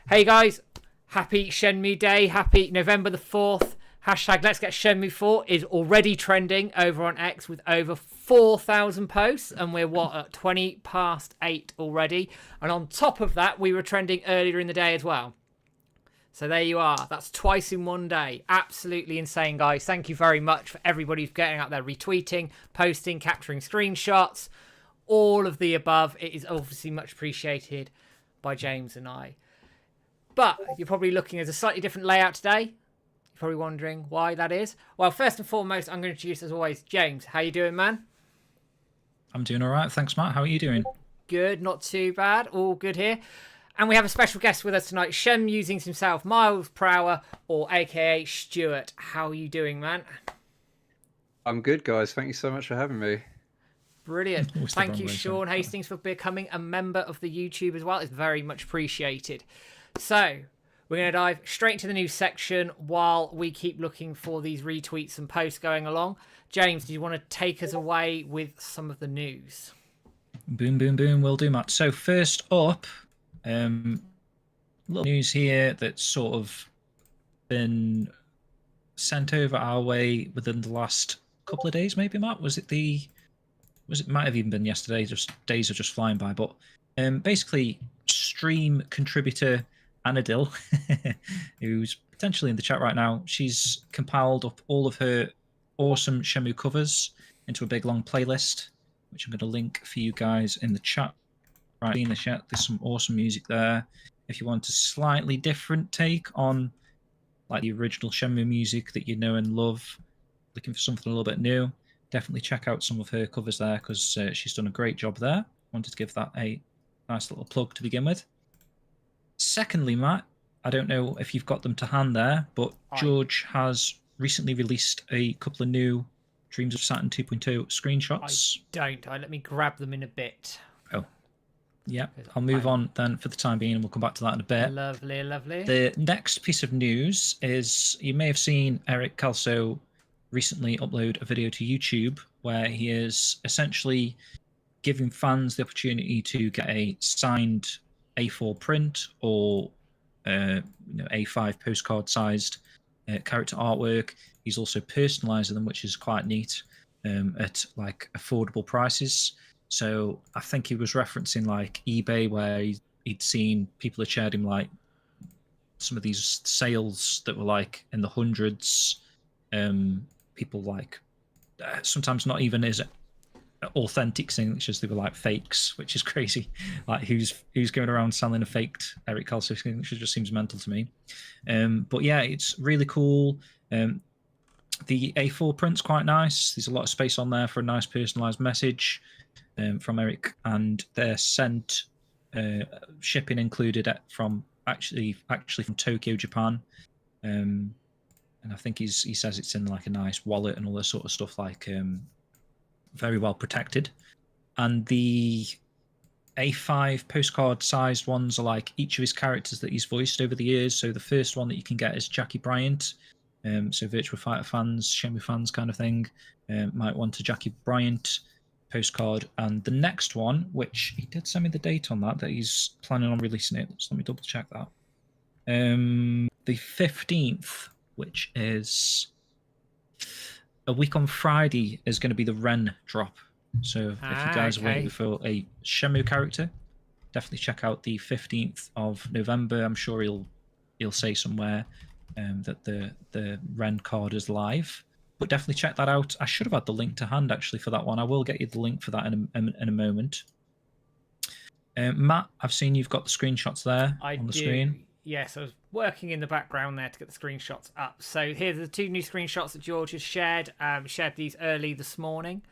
Hey guys, happy Shenmue Day, happy November the 4th. Hashtag Let's Get Shenmue 4 is already trending over on X with over 4,000 posts, and we're at 20 past 8 already. And on top of that, we were trending earlier in the day as well. So there you are. That's twice in one day. Absolutely insane, guys. Thank you very much for everybody who's getting out there, retweeting, posting, capturing screenshots, all of the above. It is obviously much appreciated by James and I. But you're probably looking at a slightly different layout today. You're probably wondering why that is. Well, first and foremost, I'm going to introduce, as always, James. How you doing, man? I'm doing all right. Thanks, Matt. How are you doing? Good. Not too bad. All good here. And we have a special guest with us tonight, Shem using himself, Miles Prower, or AKA Stuart. How are you doing, man? I'm good, guys. Thank you so much for having me. Brilliant. Thank you, Sean Hastings, for becoming a member of the YouTube as well. It's very much appreciated. So, we're going to dive straight into the news section while we keep looking for these retweets and posts going along. James, do you want to take us away with some of the news? Boom, boom, boom. Will do, Matt. So first up, little news here that's sort of been sent over our way within the last couple of days, maybe, Matt? It might have even been yesterday, just days are just flying by, but basically stream contributor Anna Dill, who's potentially in the chat right now, she's compiled up all of her awesome Shenmue covers into a big long playlist, which I'm going to link for you guys in the chat. Right in the chat, there's some awesome music there. If you want a slightly different take on like the original Shenmue music that you know and love, looking for something a little bit new, definitely check out some of her covers there, because she's done a great job there. Wanted to give that a nice little plug to begin with. Secondly, Matt, I don't know if you've got them to hand there, but George has recently released a couple of new Dreams of Saturn 2.0 screenshots. I don't. Let me grab them in a bit. Oh, yeah. I'll move on then for the time being, and we'll come back to that in a bit. Lovely, lovely. The next piece of news is, you may have seen Eric Calso recently upload a video to YouTube where he is essentially giving fans the opportunity to get a signed A4 print or A5 postcard sized character artwork. He's also personalizing them, which is quite neat, at like affordable prices. So I think he was referencing like eBay, where he'd seen people had shared him like some of these sales that were like in the hundreds. People like sometimes not even as authentic signatures, they were like fakes, which is crazy. Like who's going around selling a faked Eric Calso signature just seems mental to me. But yeah, it's really cool. The A4 print's quite nice. There's a lot of space on there for a nice personalized message from Eric, and they're sent shipping included from actually from Tokyo, Japan. And I think he says it's in like a nice wallet and all this sort of stuff, like very well protected. And the A5 postcard sized ones are like each of his characters that he's voiced over the years. So the first one that you can get is Jackie Bryant. So Virtua Fighter fans, Shenmue fans kind of thing, might want a Jackie Bryant postcard. And the next one, which he did send me the date on that he's planning on releasing it. So let me double check that. The 15th, which is a week on Friday, is going to be the Ren drop. So if you guys are waiting for a Shenmue character, definitely check out the 15th of November. I'm sure he'll say somewhere that the Ren card is live. But definitely check that out. I should have had the link to hand actually for that one. I will get you the link for that in a moment. Matt, I've seen you've got the screenshots there on the screen. Yes, I was working in the background there to get the screenshots up. So here's the two new screenshots that George has shared. Shared these early this morning.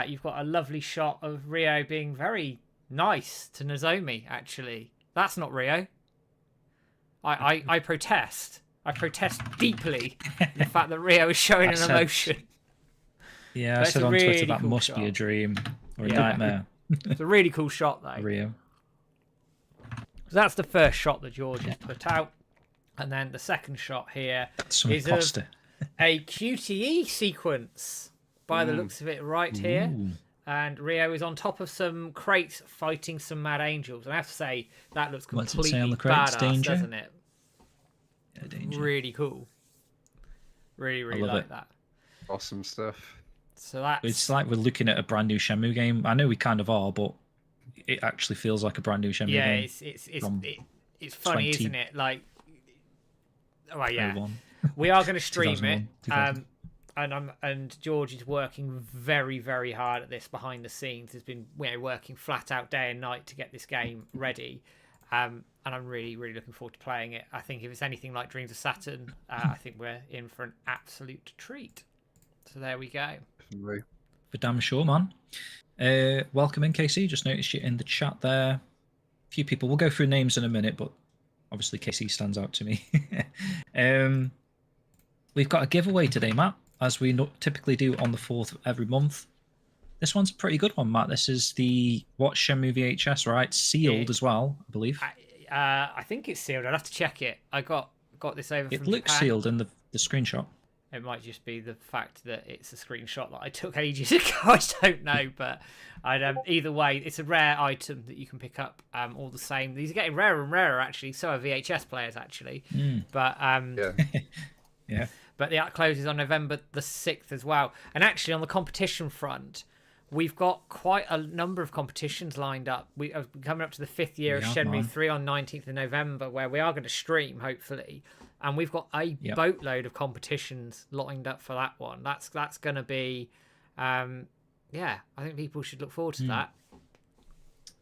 You've got a lovely shot of Rio being very nice to Nozomi, actually. That's not Rio. I protest. I protest deeply the fact that Rio is showing an emotion. Yeah, I said on Twitter that must be a dream or a nightmare. It's a really cool shot, though. Rio. So that's the first shot that George has put out. And then the second shot here is a QTE sequence, by the looks of it right here. and Rio is on top of some crates fighting some mad angels. And I have to say, that looks What's it completely say on the crates? badass, Danger? doesn't it? Yeah, danger. Really cool. Really love like it. that. Awesome stuff. So that's It's like we're looking at a brand new Shenmue game. I know we kind of are, but it actually feels like a brand new Shenmue game. It's funny, 20 isn't it? Like, well, yeah, 01. we are going to stream it. 2001, 2000. And George is working very hard at this behind the scenes. Has been working flat out day and night to get this game ready. And I'm really looking forward to playing it. I think if it's anything like Dreams of Saturn, I think we're in for an absolute treat. So there we go. Definitely. For damn sure, man. Welcome in, Casey. Just noticed you in the chat there. A few people. We'll go through names in a minute, but obviously Casey stands out to me. We've got a giveaway today, Matt, as we typically do on the 4th of every month. This one's a pretty good one, Matt. This is the Watch Shenmue VHS, right? Sealed as well, I believe. I think it's sealed. I'd have to check it. I got this over It from looks Japan. sealed in the screenshot. It might just be the fact that it's a screenshot that I took ages ago. I don't know, but either way, it's a rare item that you can pick up. All the same, these are getting rarer and rarer. Actually, so are VHS players. Actually, but yeah. But that closes on November the 6th as well. And actually, on the competition front, we've got quite a number of competitions lined up. We are coming up to the 5th year of Shenmue 3 on 19th of November, where we are going to stream, hopefully. And we've got a boatload of competitions lined up for that one. That's going to be, I think people should look forward to that.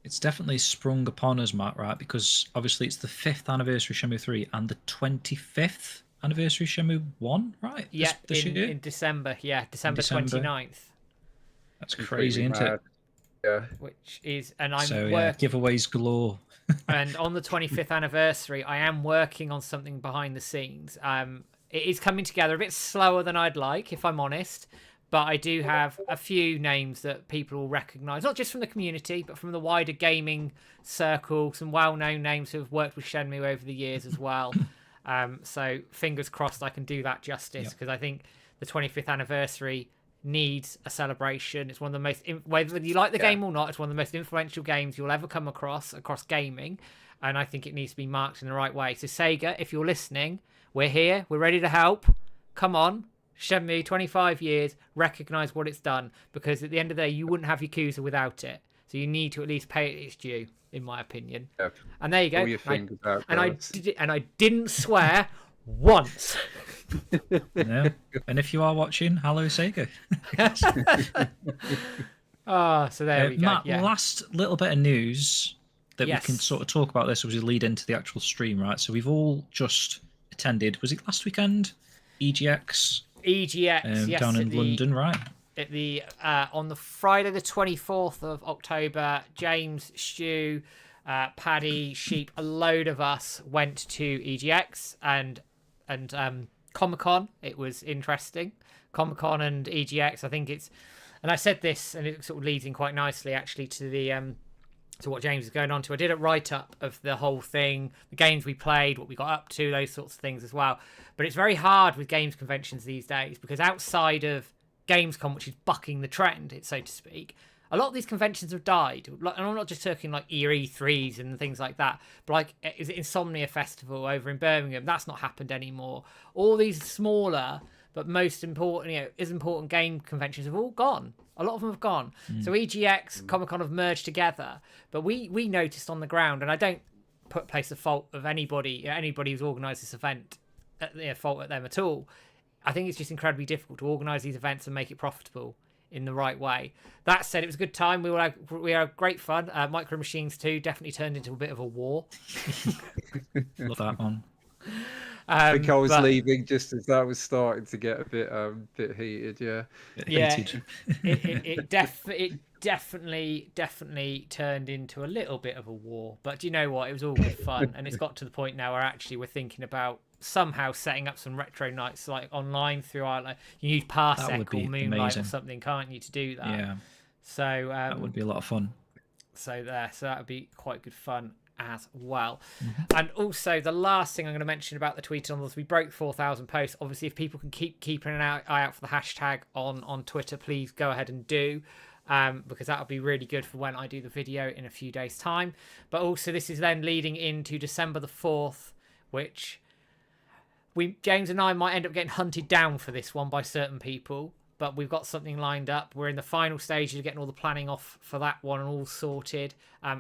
It's definitely sprung upon us, Matt, right? Because obviously it's the 5th anniversary of Shenmue 3 and the 25th anniversary of Shenmue 1, right? Yeah, this year? in December. Yeah, December 29th. That's crazy, isn't it? Yeah. Which is, and I'm giveaways galore. And on the 25th anniversary, I am working on something behind the scenes. It is coming together a bit slower than I'd like, if I'm honest. But I do have a few names that people will recognise, not just from the community, but from the wider gaming circle. Some well-known names who have worked with Shenmue over the years as well. So fingers crossed I can do that justice, because I think the 25th anniversary needs a celebration. It's one of the most, whether you like the game or not, it's one of the most influential games you'll ever come across gaming, and I think it needs to be marked in the right way. So Sega, if you're listening, we're here, we're ready to help. Come on, Shenmue, 25 years, recognise what it's done, because at the end of the day, you wouldn't have Yakuza without it. So you need to at least pay it its due, in my opinion. Yeah. And there you go. All your fingers out, I didn't swear once. No. And if you are watching, hello Sega. So there we go. Matt, last little bit of news that we can sort of talk about this as we lead into the actual stream, right? So we've all just attended, was it last weekend? EGX yes, down in London, right? At the on the Friday the 24th of October, James, Stu, Paddy, Sheep, a load of us went to EGX and Comic-Con. It was interesting. Comic-Con and EGX, I think it's, and I said this, and it sort of leads in quite nicely actually to the to what James is going on to. I did a write-up of the whole thing, the games we played, what we got up to, those sorts of things as well. But it's very hard with games conventions these days, because outside of Gamescom, which is bucking the trend, so to speak, a lot of these conventions have died. And I'm not just talking like E3s and things like that, but like, is it Insomnia Festival over in Birmingham? That's not happened anymore. All these smaller but most important, important game conventions have all gone. A lot of them have gone. So EGX, Comic-Con have merged together. But we noticed on the ground, and I don't place the fault of anybody who's organised this event, fault at them at all. I think it's just incredibly difficult to organise these events and make it profitable in the right way. That said, it was a good time. We had great fun. Micro Machines 2 definitely turned into a bit of a war. Love that one. I think I was leaving just as that was starting to get a bit heated. It definitely turned into a little bit of a war. But do you know what? It was all good fun, and it's got to the point now where actually we're thinking about somehow setting up some retro nights like online through our, like, you use Parsec or Moonlight or something, can't you, to do that? Yeah. So that would be a lot of fun. So that would be quite good fun as well. And also the last thing I'm going to mention about the tweet on was we broke 4,000 posts. Obviously, if people can keep keeping an eye out for the hashtag on Twitter, please go ahead and do. because that'll be really good for when I do the video in a few days' time. But also this is then leading into December the 4th, which James and I might end up getting hunted down for this one by certain people, but we've got something lined up. We're in the final stages of getting all the planning off for that one and all sorted.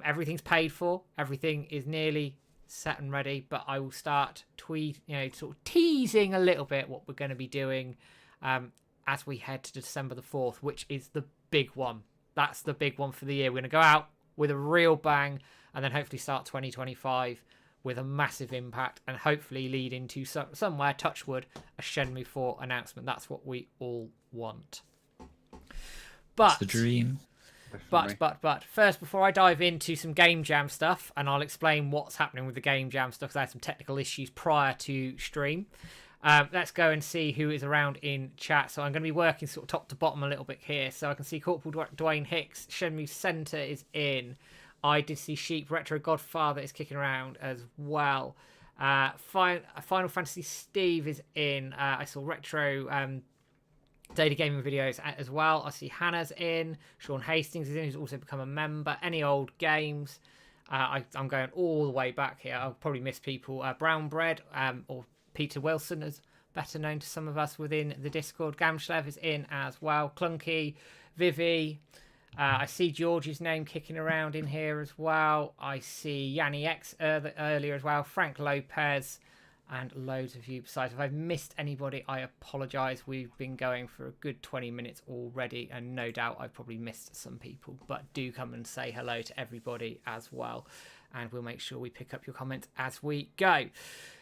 Everything's paid for. Everything is nearly set and ready, but I will start sort of teasing a little bit what we're going to be doing as we head to December the 4th, which is the big one. That's the big one for the year. We're going to go out with a real bang and then hopefully start 2025 with a massive impact and hopefully lead into somewhere, touch wood, a Shenmue 4 announcement. That's what we all want. But it's the dream. But first, before I dive into some Game Jam stuff, and I'll explain what's happening with the Game Jam stuff, because I had some technical issues prior to stream. Let's go and see who is around in chat. So I'm going to be working sort of top to bottom a little bit here. So I can see Corporal Dwayne Hicks, Shenmue Center is in. I did see Sheep, Retro Godfather is kicking around as well. Final Fantasy Steve is in. I saw Retro Daily Gaming Videos as well. I see Hannah's in. Sean Hastings is in, who's also become a member. Any Old Games. I'm going all the way back here. I'll probably miss people. Brown Bread, or Peter Wilson, is better known to some of us within the Discord. Gamshlev is in as well. Clunky, Vivi. I see George's name kicking around in here as well. I see Yanni X earlier as well. Frank Lopez and loads of you besides. If I've missed anybody, I apologise. We've been going for a good 20 minutes already, and no doubt I've probably missed some people. But do come and say hello to everybody as well, and we'll make sure we pick up your comments as we go.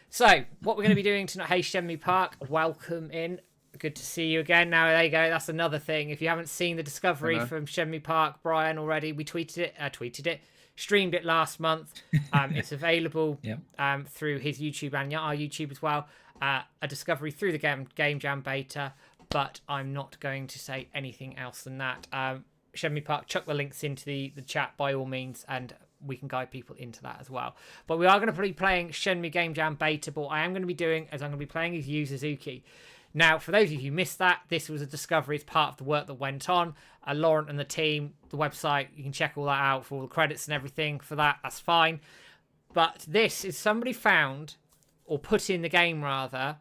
So, what we're going to be doing tonight, hey Shenmue Park, welcome in. Good to see you again. Now, there you go. That's another thing. If you haven't seen the discovery from Shenmue Park, Brian, already, we tweeted it, streamed it last month. It's available through his YouTube and our YouTube as well. A discovery through the Game Jam beta, but I'm not going to say anything else than that. Shenmue Park, chuck the links into the chat by all means, and we can guide people into that as well. But we are going to be playing Shenmue Game Jam beta, but what I am going to be doing is I'm going to be playing as Yu Suzuki. Now, for those of you who missed that, this was a discovery. It's part of the work that went on. Laurent and the team, the website, you can check all that out for all the credits and everything for that. That's fine. But this is somebody found, or put in the game rather,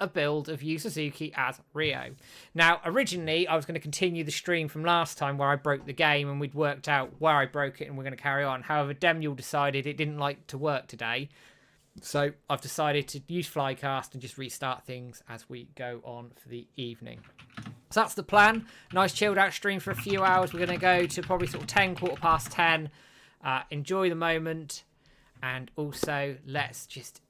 a build of Yu Suzuki as Ryo. Now, originally, I was going to continue the stream from last time where I broke the game and we'd worked out where I broke it and we're going to carry on. However, Demule decided it didn't like to work today. So I've decided to use Flycast and just restart things as we go on for the evening. So that's the plan. Nice chilled out stream for a few hours. We're going to go to probably sort of 10, 10:15. Enjoy the moment. And also let's just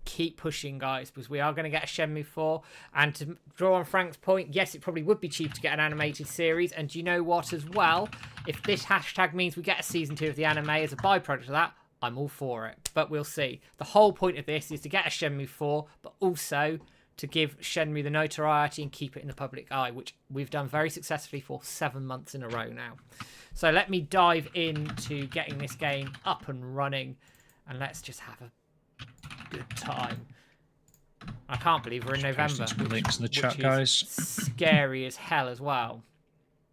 keep pushing, guys, because we are going to get a Shenmue 4. And to draw on Frank's point, yes, it probably would be cheap to get an animated series. And do you know what as well? If this hashtag means we get a season 2 of the anime as a byproduct of that, I'm all for it, but we'll see. The whole point of this is to get a Shenmue 4, but also to give Shenmue the notoriety and keep it in the public eye, which we've done very successfully for 7 months in a row now. So let me dive into getting this game up and running, and let's just have a good time. I can't believe we're in November. Links in the chat, guys. Scary as hell as well.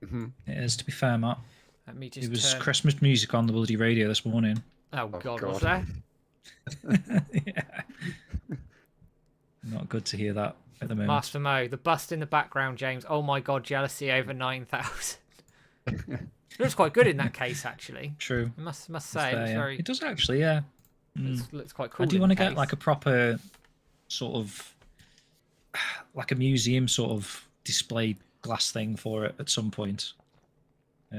It is, to be fair, Matt. Let me just. It was Christmas music on the bloody radio this morning. Oh God, was there? Yeah. Not good to hear that at the moment. Master Mo, the bust in the background, James. Oh my God, jealousy over 9,000. Looks quite good in that case, actually. True. I must say, there, it's very. It does actually, yeah. Looks quite cool. I do want to get like a proper sort of like a museum sort of display glass thing for it at some point. I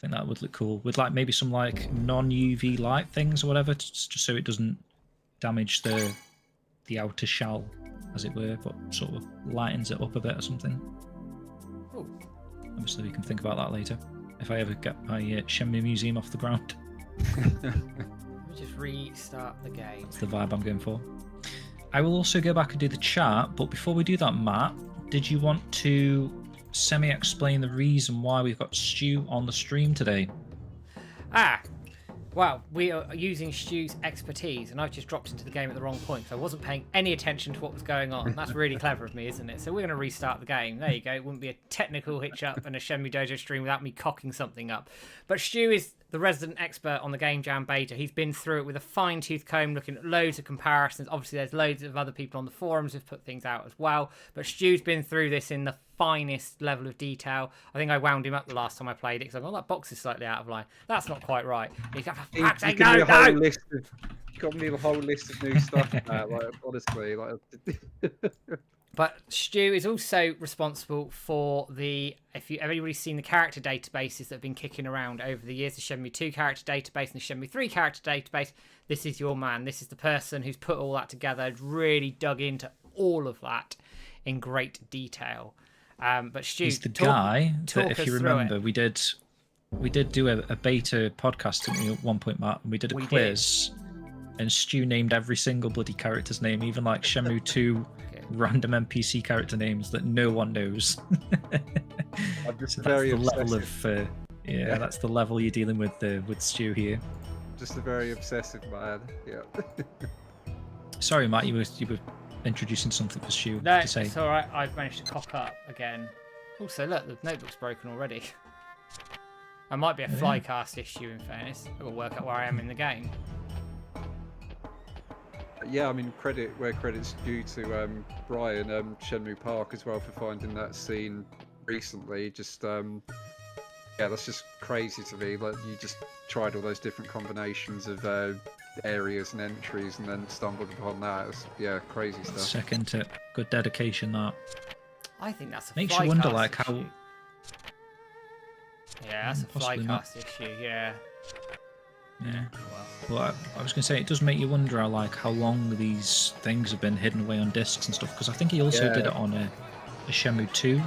think that would look cool with like maybe some like non-UV light things or whatever, just so it doesn't damage the outer shell, as it were, but sort of lightens it up a bit or something. Ooh. Obviously, we can think about that later if I ever get my Shenmue museum off the ground. Let me just restart the game. That's the vibe I'm going for. I will also go back and do the chat, but before we do that, Matt, did you want to semi-explain the reason why we've got Stu on the stream today? Well, we are using Stu's expertise, and I've just dropped into the game at the wrong point, so I wasn't paying any attention to what was going on. That's really clever of me, isn't it? So we're going to restart the game. There you go. It wouldn't be a technical hitch-up in a Shenmue Dojo stream without me cocking something up. But Stu is the resident expert on the Game Jam beta. He's been through it with a fine-tooth comb, looking at loads of comparisons. Obviously, there's loads of other people on the forums who've put things out as well. But Stu's been through this in the finest level of detail. I think I wound him up the last time I played it because I thought, that box is slightly out of line. That's not quite right. He's got a whole list of new stuff now, like, honestly. Like... But Stu is also responsible for if everybody's seen the character databases that have been kicking around over the years, the Shenmue 2 character database and the Shenmue 3 character database, this is your man. This is the person who's put all that together, really dug into all of that in great detail. But Stu, he's the guy that, if you remember, we did do a beta podcast, didn't we, at one point, Matt? And we did a quiz, and Stu named every single bloody character's name, even like Shenmue 2 random NPC character names that no one knows. I'm just so very that's the obsessive. level of yeah, that's the level you're dealing with Stu here. Just a very obsessive man. Yeah. Sorry, Matt, you were introducing something for Stu no, to say. It's all right. I've managed to cock up again. Also, look, the notebook's broken already. I might be a flycast issue, in fairness. I've got to work out where I am in the game. Yeah, I mean, credit where credit's due to Brian, Shenmue Park as well, for finding that scene recently. Just yeah, that's just crazy to me. Like, you just tried all those different combinations of areas and entries, and then stumbled upon that. It's, yeah, crazy stuff. Second to good dedication. That I think that's a makes you wonder, like, issue. how. Yeah, that's a flycast issue. Yeah. Yeah. Well, I was going to say, it does make you wonder how long these things have been hidden away on discs and stuff, because I think he also did it on a Shenmue 2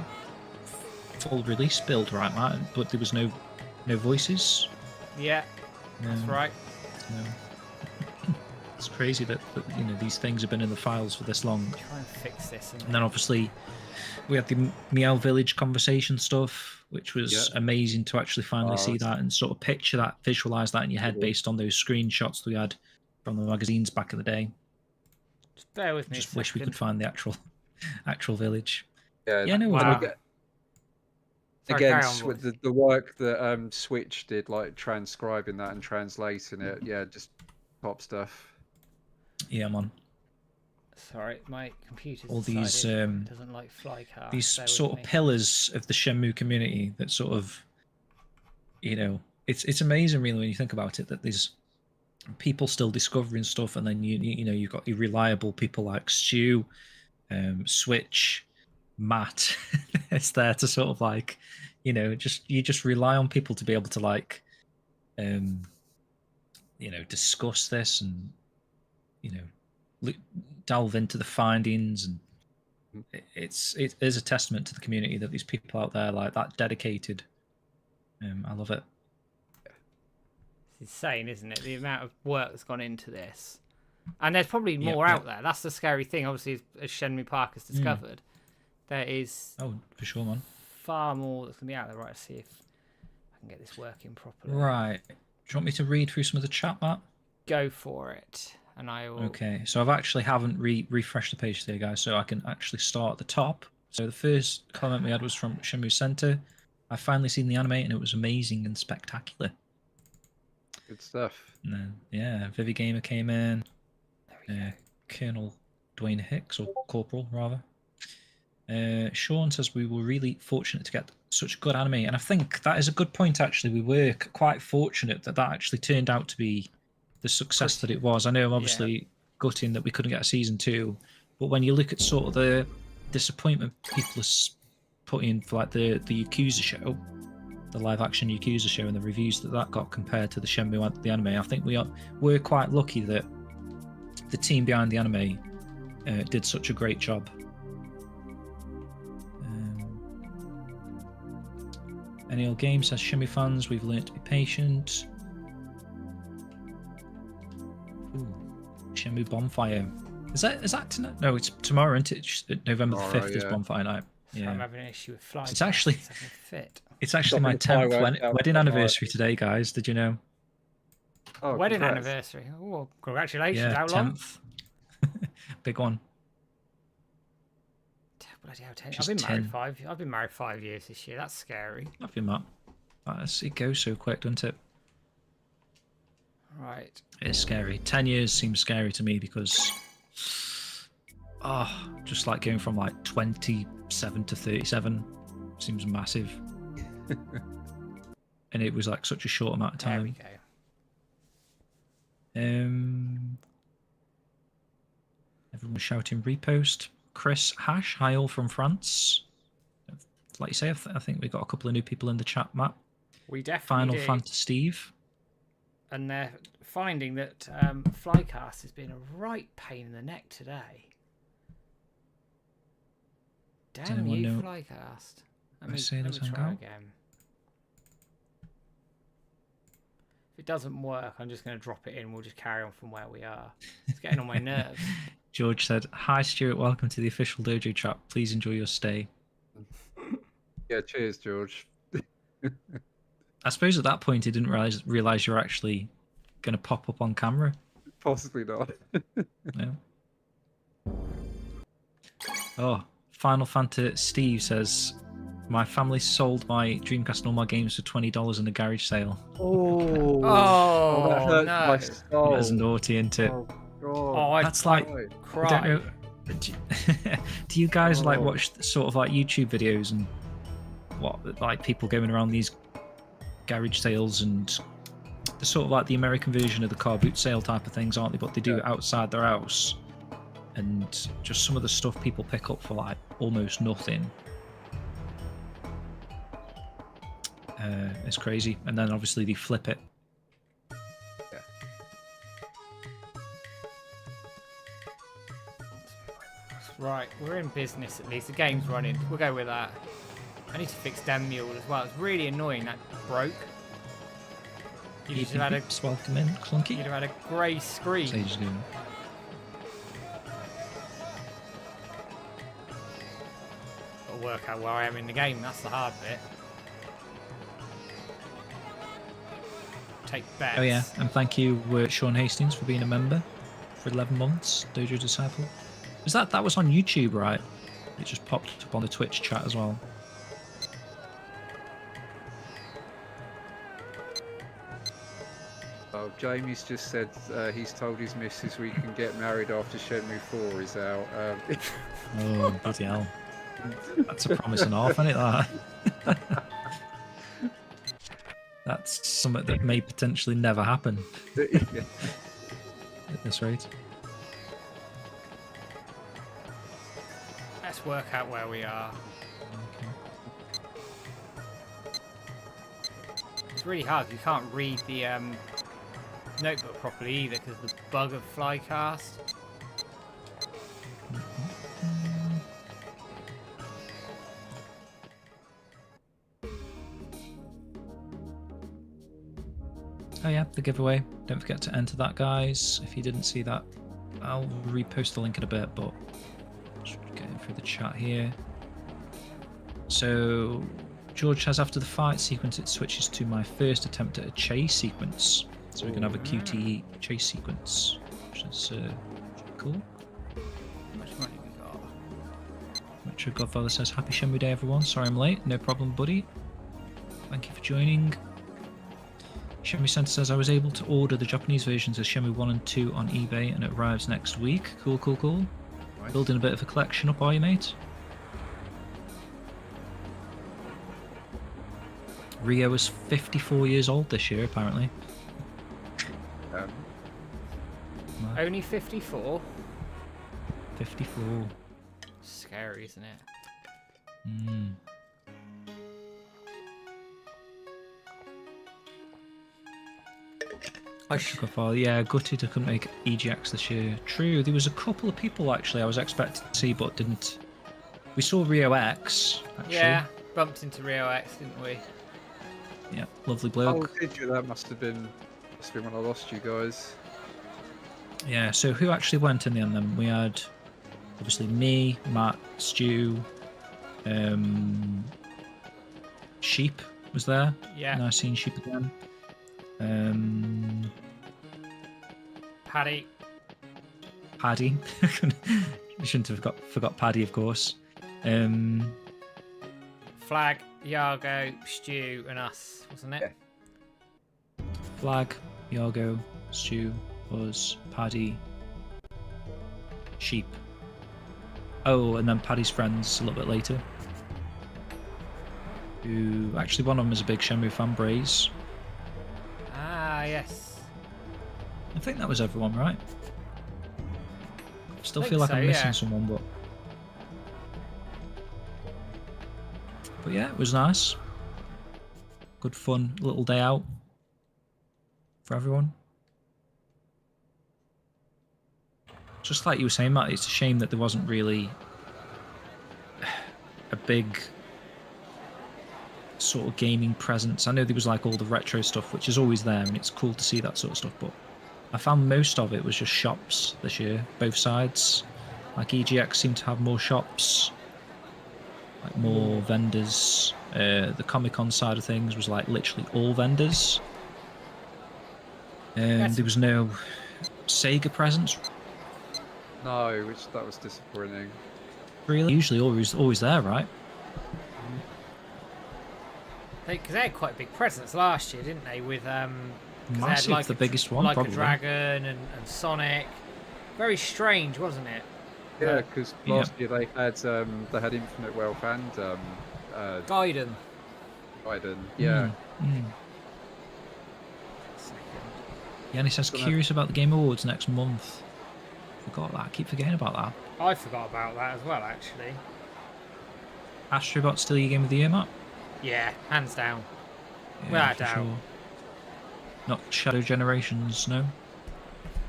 full release build, right, Matt? But there was no voices. Yeah, that's right. It's crazy that these things have been in the files for this long. Try and fix this. And then obviously we had the Meow Village conversation stuff, which was amazing to actually finally see that and sort of picture that, visualize that in your head based on those screenshots that we had from the magazines back in the day. Just bear with me. Just wish we could find the actual village. Yeah, no. Wow. Again, the work that Switch did, like transcribing that and translating it, just top stuff. Yeah, man. Sorry, my computer's all these doesn't like flycast. These sort of pillars of the Shenmue community that sort of, it's amazing really when you think about it, that there's people still discovering stuff, and then you've got your reliable people like Stu, Switch, Matt. It's there to sort of you just rely on people to be able to discuss this and delve into the findings, and it is a testament to the community that these people out there like that dedicated. I love it. It's insane, isn't it? The amount of work that's gone into this, and there's probably more out there. That's the scary thing. Obviously, as Shenmue Park has discovered, there is for sure, man, far more that's gonna be out there. Right, let's see if I can get this working properly. Right. Do you want me to read through some of the chat, Matt? Go for it. And I will... Okay, so I've actually haven't refreshed the page today, guys, so I can actually start at the top. So the first comment we had was from Shenmue Center. I've finally seen the anime, and it was amazing and spectacular. Good stuff. And then, Vivi Gamer came in. Colonel Dwayne Hicks, or Corporal, rather. Sean says we were really fortunate to get such good anime, and I think that is a good point, actually. We were quite fortunate that actually turned out to be the success that it was. I know I'm obviously gutting that we couldn't get a season 2, but when you look at sort of the disappointment people are putting for the Yakuza show, the live action Yakuza show, and the reviews that got compared to the Shenmue the anime, I think we're quite lucky that the team behind the anime did such a great job. Any old game says Shenmue fans, we've learned to be patient. Shenmue Bonfire. Is that tonight? No, it's tomorrow, isn't it? November the 5th is Bonfire night. Yeah. I'm having an issue with flying. It's actually my 10th wedding anniversary today, guys. Did you know? Oh, Wedding congrats. anniversary. Oh, well, congratulations. Yeah, How long? 10th. Big one. Bloody hell, 10. I've Just been married 10. 5. I've been married 5 years this year. That's scary. Nothing much. It goes so quick, doesn't it? Right. It's scary. 10 years seems scary to me because, just like going from like 27 to 37 seems massive. And it was like such a short amount of There we time. go. Everyone was shouting repost. Chris Hash, hi all from France. Like you say, I think we got a couple of new people in the chat, Matt. We definitely Final did. Fanta Steve. And they're finding that Flycast has been a right pain in the neck today. Damn anyone you, know- Flycast. I say Let let's me hang try out. again. If it doesn't work, I'm just going to drop it in. We'll just carry on from where we are. It's getting on my nerves. George said, "Hi Stuart, welcome to the official dojo chat. Please enjoy your stay." Yeah, cheers, George. I suppose at that point he didn't realize you're actually going to pop up on camera. Possibly not. Yeah. Oh, Final Fanta Steve says, "My family sold my Dreamcast and all my games for $20 in a garage sale." Oh, Oh, that hurt no. my soul. That's naughty, isn't it? Oh, God. Oh, I That's like, Right. I cried. don't know. Do you guys like Oh. watch sort of like YouTube videos and what like people going around these garage sales and they're sort of like the American version of the car boot sale type of things, aren't they? But they do it outside their house, and just some of the stuff people pick up for like almost nothing. It's crazy, and then obviously they flip it. Yeah. Right, we're in business at least. The game's running. We'll go with that. I need to fix damn mule as well. It's really annoying that broke. You should have had a, Welcome in, Clunky. you'd have had a grey screen. Sage doing. Got to work out where I am in the game. That's the hard bit. Take bets. Oh yeah, and thank you, Sean Hastings, for being a member for 11 months. Dojo Disciple. That was on YouTube, right? It just popped up on the Twitch chat as well. Oh, Jamie's just said he's told his missus we can get married after Shenmue 4 is out. Oh, bloody hell. That's a promise and a half, isn't it, that? That's something that may potentially never happen Yeah. at this rate. Let's work out where we are. Okay. It's really hard. You can't read the notebook properly either because of the bug of Flycast. Oh yeah, the giveaway. Don't forget to enter that, guys. If you didn't see that, I'll repost the link in a bit, but just getting through the chat here. So George says after the fight sequence, it switches to my first attempt at a chase sequence. So we're gonna have a QTE chase sequence, which is cool. How much money we got? Richard Godfather says, "Happy Shenmue Day, everyone. Sorry I'm late. No problem, buddy. Thank you for joining." Shenmue Center says, "I was able to order the Japanese versions of Shenmue 1 and 2 on eBay and it arrives next week." Cool, cool, cool. Nice. Building a bit of a collection up, are you, mate? Rio is 54 years old this year, apparently. Only 54? 54. Scary, isn't it? Mm. Godfather, yeah, gutted I couldn't make EGX this year. True, there was a couple of people actually I was expecting to see but didn't. We saw Rio X, actually. Yeah, bumped into Rio X, didn't we? Yeah, lovely Oh, bloke. did you? That must have been when I lost you guys. Yeah, so who actually went in the end then? We had obviously me, Matt, Stu, Sheep was there. Yeah. Now I've seen Sheep again. Paddy. Paddy. We shouldn't have forgot Paddy, of course. Flag, Yargo, Stu, and us, wasn't it? Yeah. Flag, Yargo, Stu, us, Paddy, Sheep. Oh, and then Paddy's friends a little bit later. Who actually, one of them is a big Shenmue fan, Braze. Ah, yes. I think that was everyone, right? Still I feel think like I'm so, missing yeah. someone, but yeah, it was nice. Good fun little day out for everyone. Just like you were saying, Matt, it's a shame that there wasn't really a big sort of gaming presence. I know there was like all the retro stuff, which is always there, and it's cool to see that sort of stuff, but I found most of it was just shops this year, both sides. Like EGX seemed to have more shops, like more vendors. The Comic-Con side of things was like literally all vendors. Yes. There was no Sega presence, No, that was disappointing. really. Usually always there, right? Because they had quite a big presence last year, didn't they? With 'cause they had Massive, like the biggest one, like probably. a dragon and Sonic. Very strange, wasn't it? Yeah, because last year they had Infinite Wealth and Gaiden. Gaiden. Yeah. Yeah, and he says curious about the Game Awards next month. Forgot that. I keep forgetting about that. I forgot about that as well, actually. Astrobot still your game of the year, Matt? Yeah, hands down. Yeah, Without a for doubt. sure. Not Shadow Generations, no? No,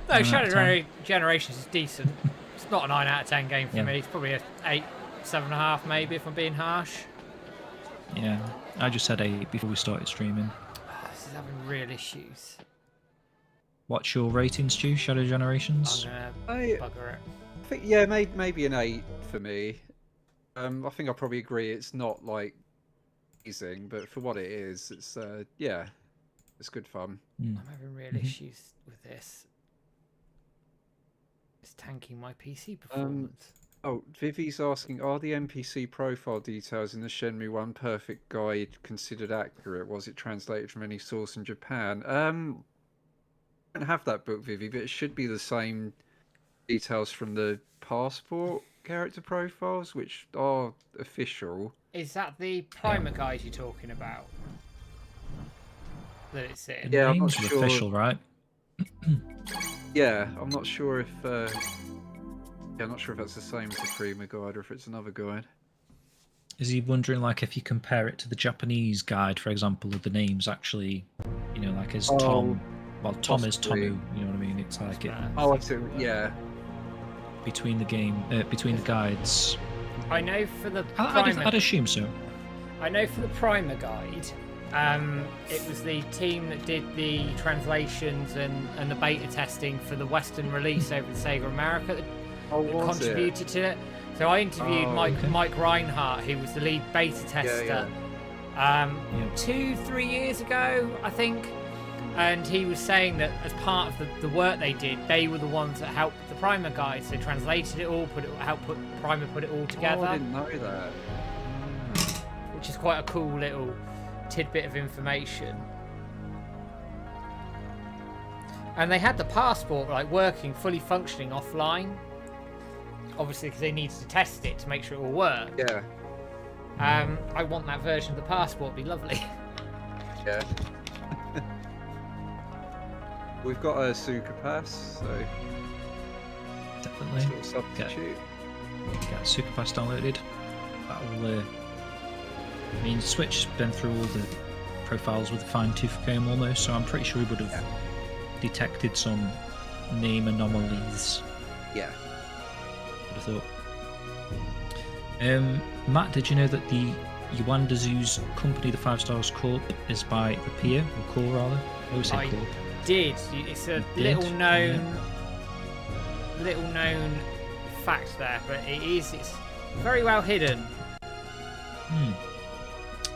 9 out Shadow of 10. Generations is decent. It's not a 9 out of 10 game for Yeah. me. It's probably a 8, 7.5 maybe if I'm being harsh. Yeah, I just said 8 before we started streaming. This is having real issues. What's your rating, Stu? Shadow I'm Generations? gonna I bugger it. think yeah, maybe an 8 for me. I think I'll probably agree it's not like amazing, but for what it is, it's yeah, it's good fun. I'm having real issues with this. It's tanking my PC performance. Oh, Vivi's asking, are the NPC profile details in the Shenmue 1 Perfect Guide considered accurate? Was it translated from any source in Japan? I don't have that book, Vivi, but it should be the same details from the passport character profiles, which are official. Is that the primer guide you're talking about? That it's in? The Yeah, I'm not names are sure. official, right? Yeah, I'm not sure if I'm not sure if that's the same as the Prima guide or if it's another guide. Is he wondering, like, if you compare it to the Japanese guide, for example, of the names actually, you know, like as Tom, well, Tom is possibly. Tomu, you know what I mean? It's like it, Oh, I see. Yeah. between the guides. I know for the I'd assume so. I know for the primer guide, it was the team that did the translations and the beta testing for the Western release over in Sega America that Oh, was contributed to it. So I interviewed okay. Mike Reinhardt, who was the lead beta tester, 2-3 years ago, I think. And he was saying that as part of the work they did, they were the ones that helped the primer guide. So translated it all, helped primer put it all together. Oh, I didn't know that. Which is quite a cool little tidbit of information. And they had the passport like working, fully functioning offline. Obviously, because they needed to test it to make sure it all worked. Yeah. I want that version of the passport. It'd be lovely. Yeah. We've got a Suka Pass, so Definitely. sort of substitute. Get Super Pass downloaded. That'll. I mean, Switch has been through all the profiles with a fine-tooth comb almost, so I'm pretty sure we would have detected some name anomalies. Yeah. I thought. Matt, did you know that the Yuandazu's company, the 5 Stars Corp, is by the Pia, or Core rather? I always say I Corp. did. It's a did? little known fact there, but it's very well hidden.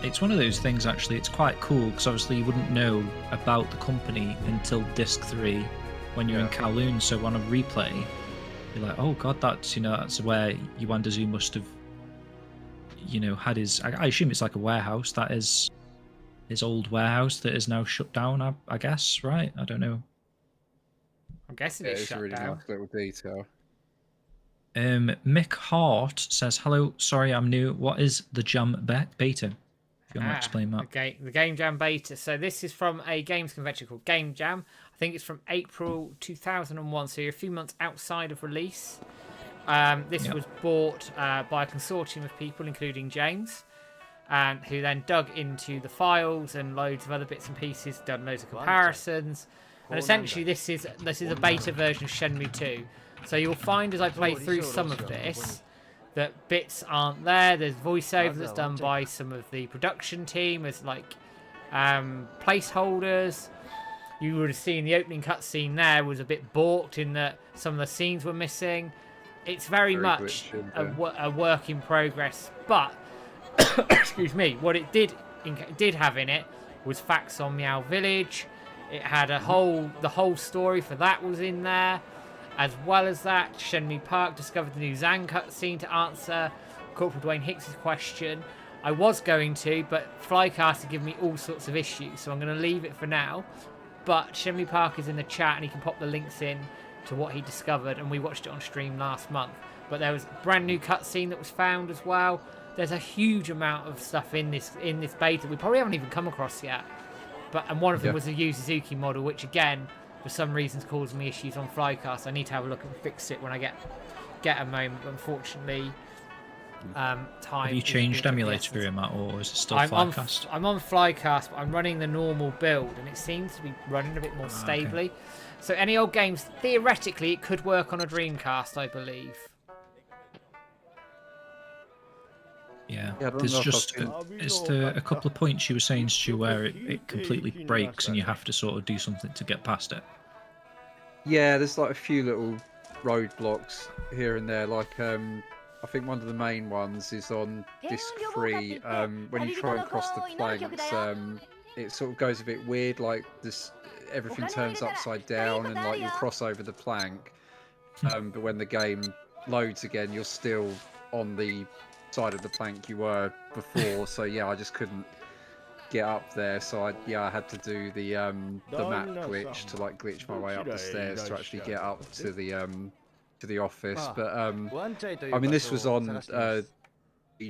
It's one of those things, actually. It's quite cool because obviously you wouldn't know about the company until Disc 3, when you're in Kowloon. So on a replay, you're like, oh god, that's that's where Yuandazu must have had his. I assume it's like a warehouse. That is his old warehouse that is now shut down. I guess, right? I don't know. I'm guessing Yeah, it's it's a shut really down. nice little detail. Mick Hart says, hello, sorry I'm new. What is the Jam beta? If you want to explain that. The Game Jam beta. So this is from a games convention called Game Jam. I think it's from April 2001, so you're a few months outside of release. This was bought by a consortium of people, including James, who then dug into the files and loads of other bits and pieces, done loads of comparisons. And essentially this is a beta version of Shenmue 2. So you'll find as I play through some of this that bits aren't there. There's voiceover that's done by some of the production team as like placeholders. You would have seen the opening cutscene there was a bit balked in that some of the scenes were missing. It's very much a work in progress, but excuse me, what it did have in it was facts on Meow Village. It had the whole story for that was in there. As well as that, Shenmue Park discovered the new Zang cutscene to answer Corporal Dwayne Hicks' question. I was going to, but Flycast had given me all sorts of issues, so I'm going to leave it for now. But Shenmue Park is in the chat, and he can pop the links in to what he discovered, and we watched it on stream last month. But there was a brand new cutscene that was found as well. There's a huge amount of stuff in this beta we probably haven't even come across yet. And one of them was a Yu Suzuki model, which again, for some reasons, caused me issues on Flycast. I need to have a look and fix it when I get a moment. But unfortunately, time. Have you changed emulator for him, or is it still Flycast? I'm on Flycast, but I'm running the normal build, and it seems to be running a bit more stably. Okay. So any old games, theoretically, it could work on a Dreamcast, I believe. Yeah, is there a couple of points you were saying, Stu, where it completely breaks and you have to sort of do something to get past it? Yeah, there's like a few little roadblocks here and there. Like I think one of the main ones is on disc 3. When you try and cross the planks, it sort of goes a bit weird. Like everything turns upside down, and like you'll cross over the plank. But when the game loads again, you're still on the side of the plank you were before. So yeah, I just couldn't get up there. So I had to do the map glitch to like glitch my way up the stairs to actually get up to the office. But I mean, this was on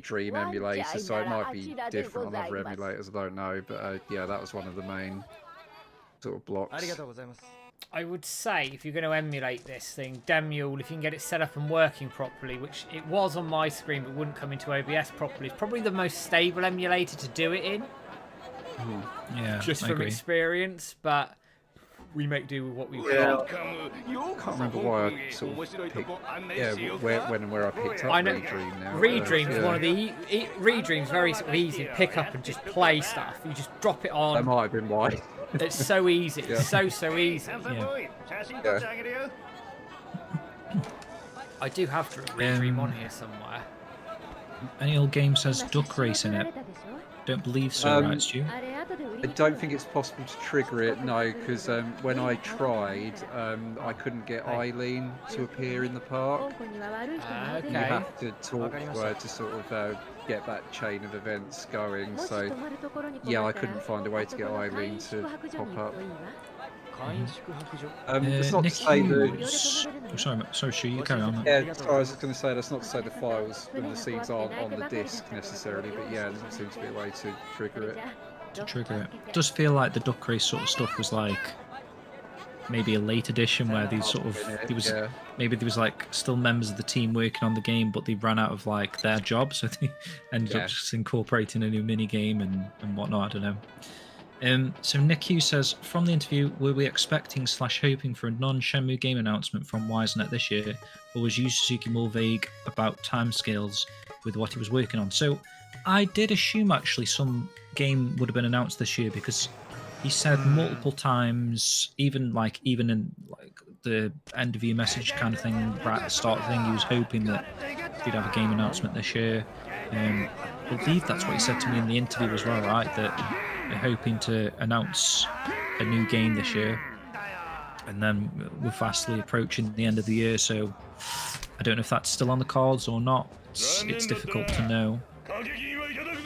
Dream emulator, so it might be different on other emulators. I don't know, but yeah, that was one of the main sort of blocks. I would say if you're going to emulate this thing, Demule, if you can get it set up and working properly, which it was on my screen but wouldn't come into OBS properly, it's probably the most stable emulator to do it in. Yeah, just from experience, but we make do with what we've got. I can't remember why I sort of picked, when and where I picked up Redream now. Redream's one of the Redream's very sort of easy to pick up and just play stuff. You just drop it on. That might have been why. It's so easy. It's so easy. Yeah. I do have Redream on here somewhere. Any old game says Duck Race in it? Don't believe so, right, Stu? I don't think it's possible to trigger it, no, because when I tried, I couldn't get Eileen to appear in the park. Okay. You have to talk to her to sort of get that chain of events going. So, yeah, I couldn't find a way to get Eileen to pop up. It's not to say that... sorry, Stu, you carry on. Yeah, I was going to say, that's not to say the files and the scenes aren't on the disc necessarily, but yeah, there doesn't seem to be a way to trigger it. It does feel like the Duck Race sort of stuff was like maybe a late edition where these sort of maybe there was like still members of the team working on the game, but they ran out of like their job, so they ended up just incorporating a new mini game and whatnot. I don't know. So Nick Hughes says, from the interview, were we expecting / hoping for a non-Shenmue game announcement from WiseNet this year, or was Yu Suzuki more vague about timescales with what he was working on? So I did assume actually some game would have been announced this year, because he said multiple times, even in like the end of your message kind of thing, right at the start of the thing, he was hoping that he'd have a game announcement this year. I believe that's what he said to me in the interview as well, right? That they're hoping to announce a new game this year. and then we're fastly approaching the end of the year, so I don't know if that's still on the cards or not. It's difficult to know.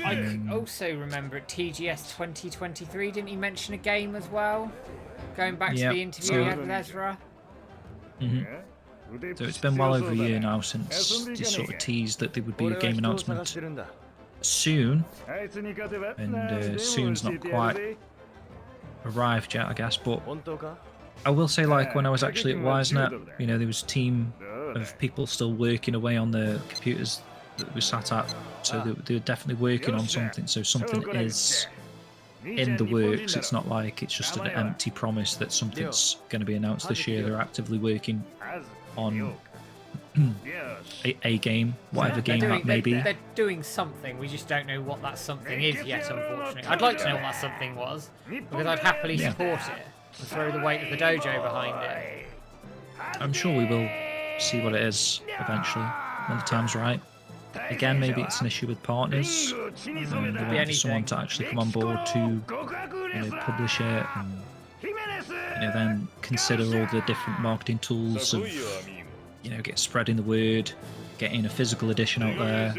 I also remember at TGS 2023, didn't he mention a game as well? Going back to the interview he had with Ezra. So it's been well over a year now since they sort of teased that there would be a game announcement soon, and soon's not quite arrived yet, I guess. But I will say, like, when I was actually at WiseNet, you know, there was a team of people still working away on the computers that we sat at, so they were definitely working on something. So something is in the works. It's not like it's just an empty promise that something's going to be announced this year. They're actively working on a game, whatever game that may be. They're doing something, we just don't know what that something is yet, unfortunately. I'd like to know what that something was, because I'd happily support it and throw the weight of the dojo behind it. I'm sure we will see what it is eventually, when the time's right. Again, maybe it's an issue with partners, and they want for someone to actually come on board to, you know, publish it, and, you know, then consider all the different marketing tools of, you know, spreading the word, getting a physical edition out there.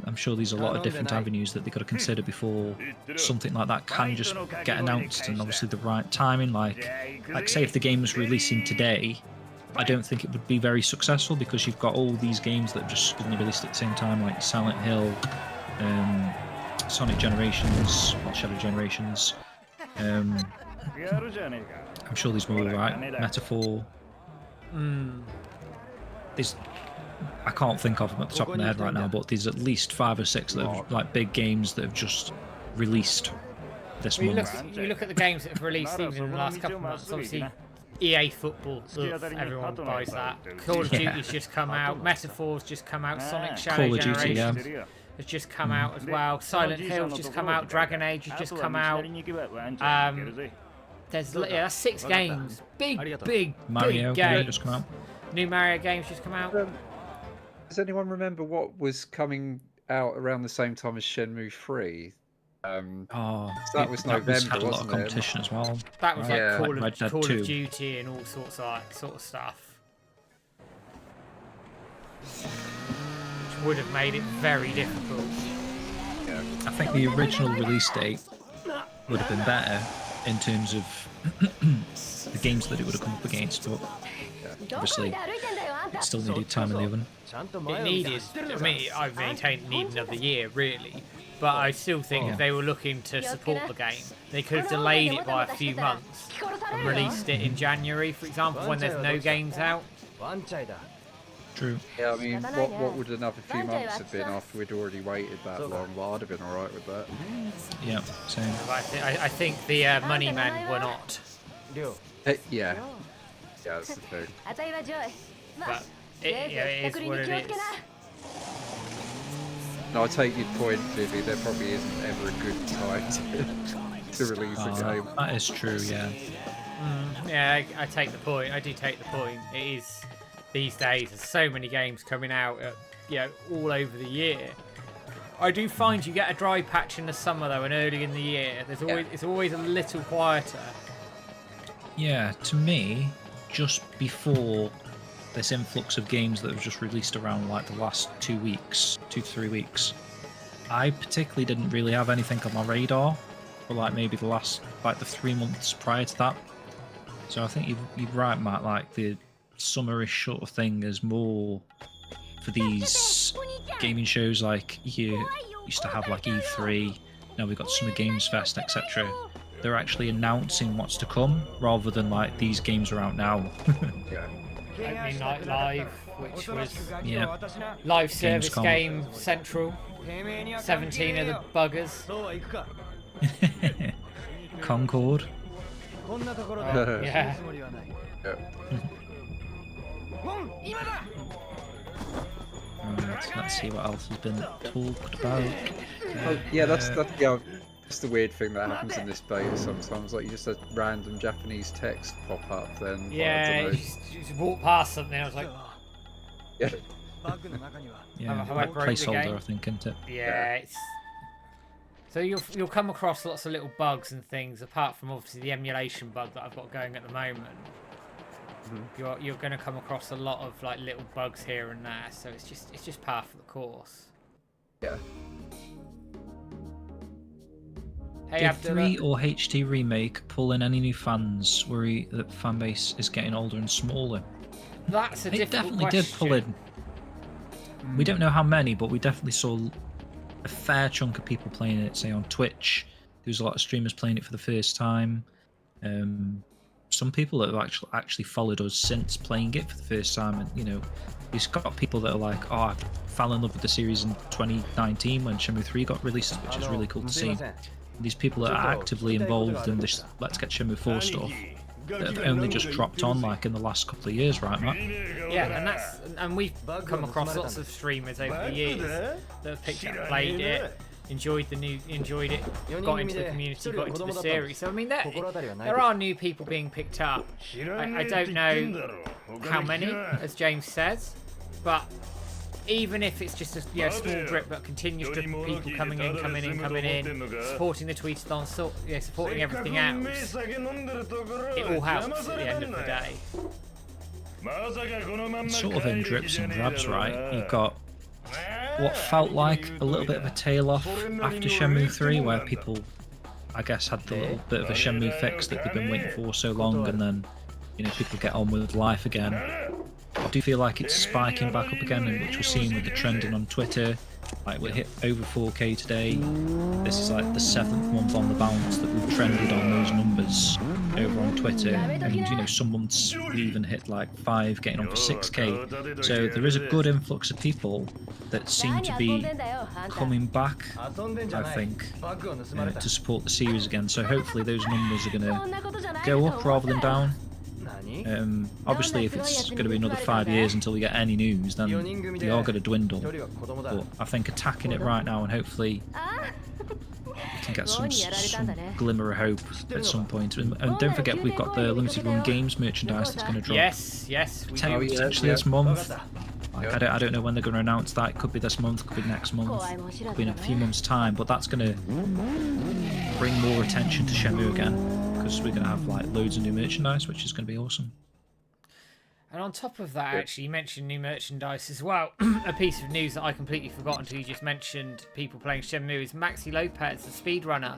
I'm sure there's a lot of different avenues that they've got to consider before something like that can just get announced, and obviously the right timing. Like say if the game was releasing today, I don't think it would be very successful, because you've got all these games that have just been released at the same time, like Silent Hill, Sonic Generations, or Shadow Generations. I'm sure these were all right. Metaphor. I can't think of them at the top of my head right now, but there's at least 5 or 6 that are like big games that have just released this month. You look at the games that have released even in the last couple of months. Obviously, EA Football, everyone buys that. Call of Duty's just come out. Metaphor's just come out. Sonic Shadow Generations has just come out as well. Silent Hill's just come out. Dragon Age has just come out. That's 6 games. Big Mario games. just come out. New Mario games just come out. Does anyone remember what was coming out around the same time as Shenmue 3? That was November, had a lot of wasn't competition as well. That was like Call of 2. Duty and all sorts of sort of stuff, which would have made it very difficult. Yeah. I think the original release date would have been better in terms of the games that it would have come up against, but obviously it still needed time in the oven. It needed, I mean, I've maintained it needed another year, really. But I still think if they were looking to support the game, they could have delayed it by a few months and released it in January, for example, when there's no games out. True. Yeah, I mean, what would another few months have been after we'd already waited that long? Well, I'd have been alright with that. Yeah, same. I think the money men were not. Yeah, that's the thing. But it is what it is. No, I take your point, Vivi. There probably isn't ever a good time to release a game. That is true, yeah. Yeah, I take the point. I do take the point. It is these days. There's so many games coming out, all over the year. I do find you get a dry patch in the summer though, and early in the year. It's always a little quieter. Yeah, to me, just before this influx of games that have just released around like the last 2 to 3 weeks, I particularly didn't really have anything on my radar for like maybe the 3 months prior to that. So I think you're right, Matt. Like the summerish sort of thing is more for these gaming shows. Like you used to have like E3. Now we've got Summer Games Fest, etc. They're actually announcing what's to come rather than like these games are out now. Opening Night Live, which was live service game central. 17 of the buggers. Concord. Yeah. Let's see what else has been talked about. That's the weird thing that happens in this beta sometimes. Like you just had random Japanese text pop up, then you just walk past something. I was like, yeah, like placeholder, I think, isn't it? Yeah. So you'll come across lots of little bugs and things, apart from obviously the emulation bug that I've got going at the moment. you're going to come across a lot of like little bugs here and there. So it's just par for the course. Yeah. Hey, Did Abdullah. 3 or HT Remake pull in any new fans? Worry that Fanbase is getting older and smaller? That's a It difficult definitely question. did pull in. We don't know how many, but we definitely saw a fair chunk of people playing it, say on Twitch. There was a lot of streamers playing it for the first time. Some people that have actually followed us since playing it for the first time, and we've got people that are like, "Oh, I fell in love with the series in 2019 when Shenmue 3 got released," which is really cool to see. These people that are actively involved in this Let's Get Shenmue 4 stuff that have only just dropped on like in the last couple of years, right, Matt? Yeah, and we've come across lots of streamers over the years that have picked up, played it, enjoyed it, got into the community, got into the series. So I mean, there are new people being picked up. I don't know how many, as James says, but even if it's just a small drip, but continuous drip of people coming in, supporting the tweetathon, supporting everything else, it all helps at the end of the day. It's sort of in drips and drabs, right? You've got what felt like a little bit of a tail off after Shenmue 3, where people, I guess, had the little bit of a Shenmue fix that they've been waiting for so long, and then people get on with life again. I do feel like it's spiking back up again, which we're seeing with the trending on Twitter. Like, we hit over 4K today. This is like the 7th month on the bounce that we've trended on those numbers over on Twitter. And some months we even hit like 5, getting on for 6K. So there is a good influx of people that seem to be coming back, I think, to support the series again. So hopefully those numbers are going to go up rather than down. Obviously, if it's going to be another 5 years until we get any news, then they are going to dwindle. But I think attacking it right now, and hopefully we can get some glimmer of hope at some point. And don't forget, we've got the limited run games merchandise that's going to drop. Yes, potentially this month. Like, I don't know when they're going to announce that. It could be this month, could be next month, could be in a few months' time. But that's going to bring more attention to Shenmue again, because we're going to have like loads of new merchandise, which is going to be awesome. And on top of that, actually, you mentioned new merchandise as well. A piece of news that I completely forgot until you just mentioned people playing Shenmue is Maxi Lopez, the speedrunner,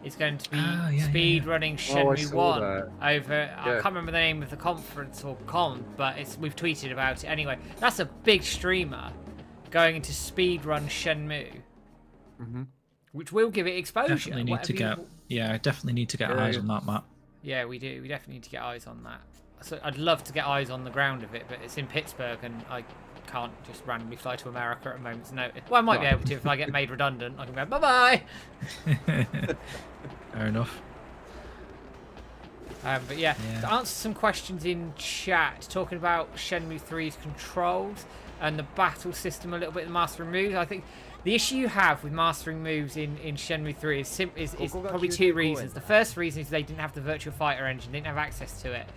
is going to be speedrunning Shenmue 1 over, I can't remember the name of the conference or con, but we've tweeted about it anyway. That's a big streamer going into speedrun Shenmue, which will give it exposure. Definitely need to get eyes on that, Matt. Yeah, we do. We definitely need to get eyes on that. So I'd love to get eyes on the ground of it, but it's in Pittsburgh and I can't just randomly fly to America at a moment's notice. Well, I might be able to if I get made redundant. I can go, bye-bye! Fair enough. But yeah, to answer some questions in chat, talking about Shenmue 3's controls and the battle system a little bit, the mastering moves, I think the issue you have with mastering moves in Shenmue 3 is probably two reasons. The first reason is they didn't have the Virtual Fighter engine, didn't have access to it.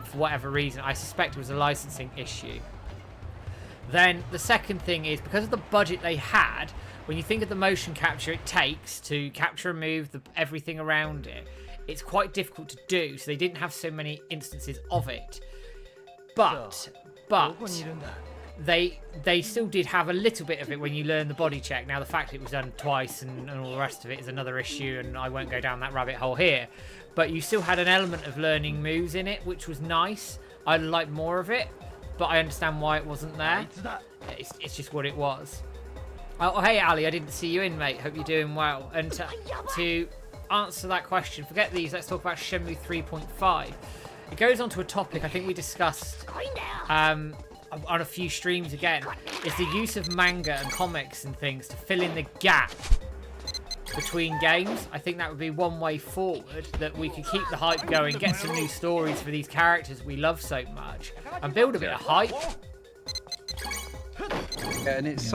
For whatever reason, I suspect it was a licensing issue. Then the second thing is, because of the budget they had, when you think of the motion capture it takes to capture a move, everything around it, it's quite difficult to do, so they didn't have so many instances of it. But they still did have a little bit of it when you learn the body check. Now, the fact it was done twice and all the rest of it is another issue, and I won't go down that rabbit hole here. But you still had an element of learning moves in it, which was nice. I'd like more of it, but I understand why it wasn't there. It's just what it was. Oh, hey, Ali, I didn't see you in, mate. Hope you're doing well. And to answer that question, forget these. Let's talk about Shenmue 3.5. It goes on to a topic I think we discussed on a few streams again. Is the use of manga and comics and things to fill in the gap between games. I think that would be one way forward, that we could keep the hype going, get some new stories for these characters we love so much, and build a bit of hype. Yeah, and it's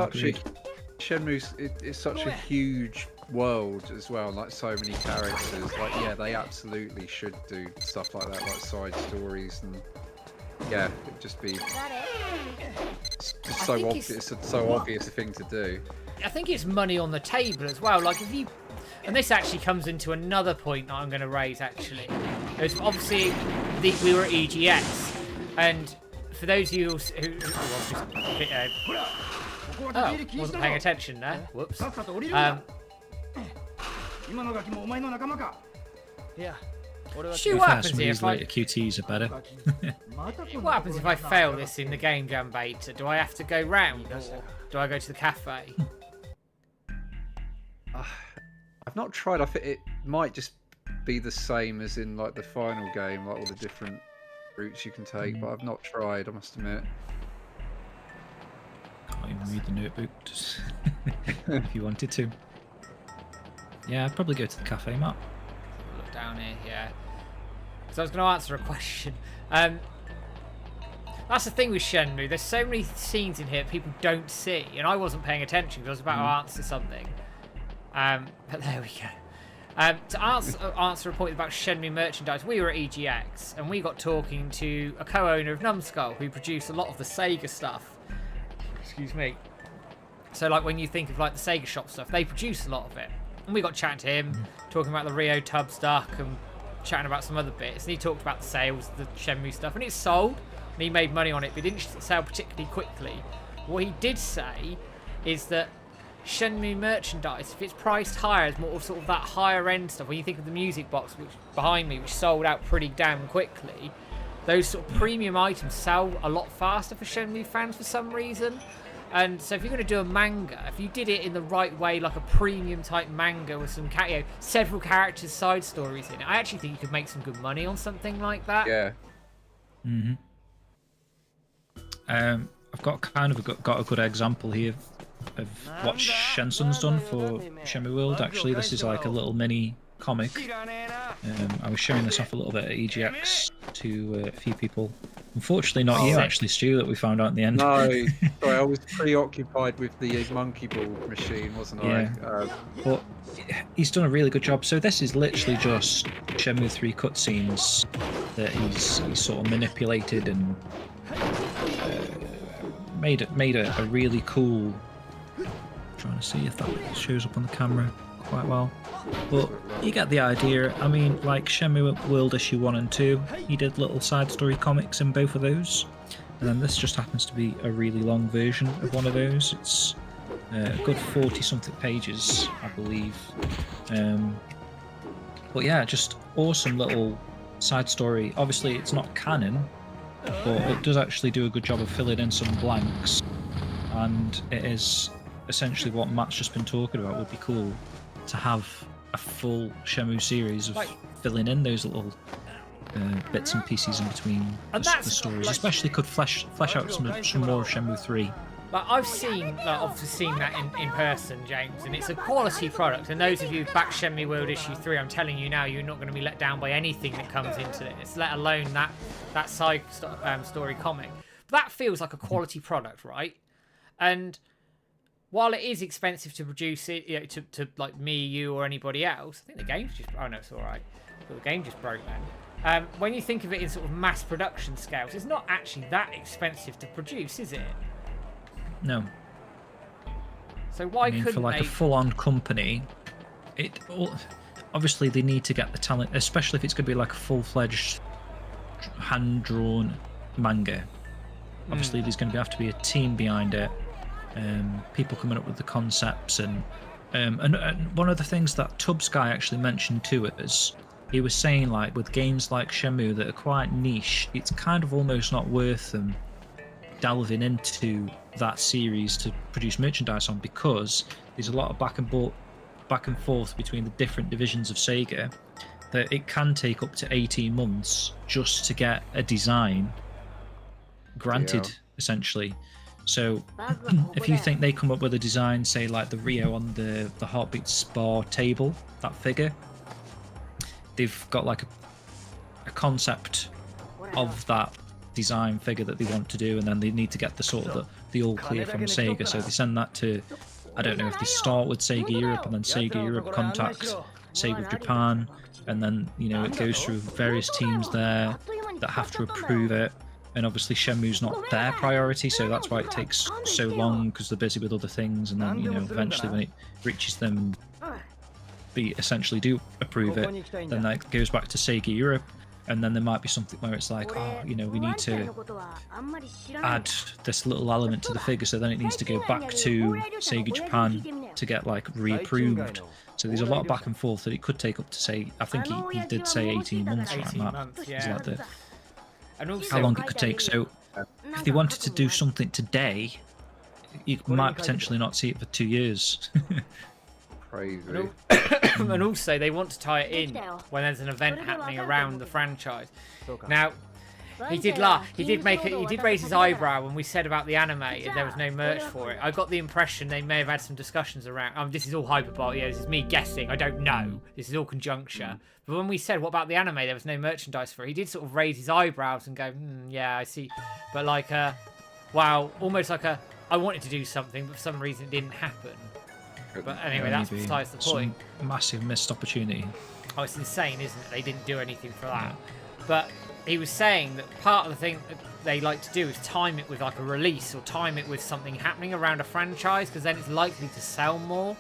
Shenmue's it's such a huge world as well, like so many characters. Like, yeah, they absolutely should do stuff like that, like side stories, and yeah, it'd just be so obvious. It's so obvious a thing to do. I think it's money on the table as well. Like, if you, and this actually comes into another point that I'm going to raise. Actually, it's obviously we were at EGS, And for those of you who wasn't paying attention there, whoops. Stu, what happens Some of here these if I... later QTs are better. What happens if I fail this in the game jam beta? Do I have to go round, or do I go to the cafe? I've not tried. I think it might just be the same as in like the final game, like all the different routes you can take. But I've not tried, I must admit. Can't even read the notebook, just if you wanted to. Yeah, I'd probably go to the cafe, Matt. Look down here, yeah. Because I was going to answer a question. That's the thing with Shenmue. There's so many scenes in here people don't see, and I wasn't paying attention because I was about to answer something. But there we go. To answer a point about Shenmue merchandise, we were at EGX, and we got talking to a co-owner of Numskull, who produced a lot of the Sega stuff. Excuse me. So, like, when you think of, like, the Sega shop stuff, they produce a lot of it. And we got chatting to him, talking about the Rio Tub stuff, and chatting about some other bits. And he talked about the sales, the Shenmue stuff, and it sold, and he made money on it, but it didn't sell particularly quickly. What he did say is that Shenmue merchandise, if it's priced higher, it's more sort of that higher end stuff. When you think of the music box which behind me, which sold out pretty damn quickly, those sort of premium items sell a lot faster for Shenmue fans for some reason. And so if you're going to do a manga, if you did it in the right way, like a premium type manga with some several characters, side stories in it, I actually think you could make some good money on something like that. Yeah. I've got got a good example here of what Shensun's done for Shenmue World. Actually, this is like a little mini comic. I was showing this off a little bit at EGX to a few people. Unfortunately, not you, actually, Stu, that we found out in the end. No, sorry, I was preoccupied with the monkey ball machine, wasn't I? But he's done a really good job. So this is literally just Shenmue 3 cutscenes that he's sort of manipulated and made a really cool. Trying to see if that shows up on the camera quite well, but you get the idea. I mean, like Shenmue World issue 1 and 2, he did little side story comics in both of those, and then this just happens to be a really long version of one of those. It's a good 40 something pages, I believe. But yeah, just awesome little side story. Obviously it's not canon, but it does actually do a good job of filling in some blanks, and it is essentially what Matt's just been talking about. Would be cool to have a full Shenmue series of filling in those little bits and pieces in between the stories. Especially could flesh out some more of Shenmue 3. Like, I've obviously seen that in person, James, and it's a quality product. And those of you who back Shenmue World issue 3, I'm telling you now, you're not going to be let down by anything that comes into this, let alone that side story comic. But that feels like a quality product, right? And while it is expensive to produce it, you know, to like me, you, or anybody else, I think the game's just... Oh, no, it's all right. But the game just broke then. When you think of it in sort of mass production scales, it's not actually that expensive to produce, is it? No. So why couldn't for like they... a full-on company, obviously they need to get the talent, especially if it's going to be like a full-fledged hand-drawn manga. Obviously there's going to have to be a team behind it. People coming up with the concepts, and one of the things that Tubbs guy actually mentioned to us, he was saying, like, with games like Shenmue that are quite niche, it's kind of almost not worth them delving into that series to produce merchandise on, because there's a lot of back and forth between the different divisions of Sega, that it can take up to 18 months just to get a design granted, essentially. So if you think they come up with a design, say like the Rio on the Heartbeat Spa table, that figure, they've got like a concept of that design figure that they want to do, and then they need to get the sort of the all clear from Sega. So they send that to, I don't know if they start with Sega Europe, and then Sega Europe contacts Sega Japan, and then, you know, it goes through various teams there that have to approve it. And obviously Shenmue's not their priority, so that's why it takes so long, because they're busy with other things. And then, you know, eventually when it reaches them, they essentially do approve it. Then that goes back to Sega Europe, And then there might be something where it's like, oh, you know, we need to add this little element to the figure, so then it needs to go back to Sega Japan to get like reapproved. So there's a lot of back and forth that it could take up to, say, I think he did say 18 months, right, 18 Matt? months, Is yeah. that And also, how long it could take. So if they wanted to do something today, you might potentially not see it for 2 years. Crazy. and also they want to tie it in when there's an event happening around the franchise. Now, he did raise his eyebrow when we said about the anime and there was no merch for it. I got the impression they may have had some discussions around. This is all hyperbole. This is me guessing. I don't know. This is all conjecture. But when we said, what about the anime? There was no merchandise for it. He did sort of raise his eyebrows and go, yeah, I see. But like, wow, almost like I wanted to do something, but for some reason it didn't happen. But anyway, that's besides the point. Massive missed opportunity. Oh, it's insane, isn't it? They didn't do anything for that. But he was saying that part of the thing that they like to do is time it with like a release or time it with something happening around a franchise, because then it's likely to sell more.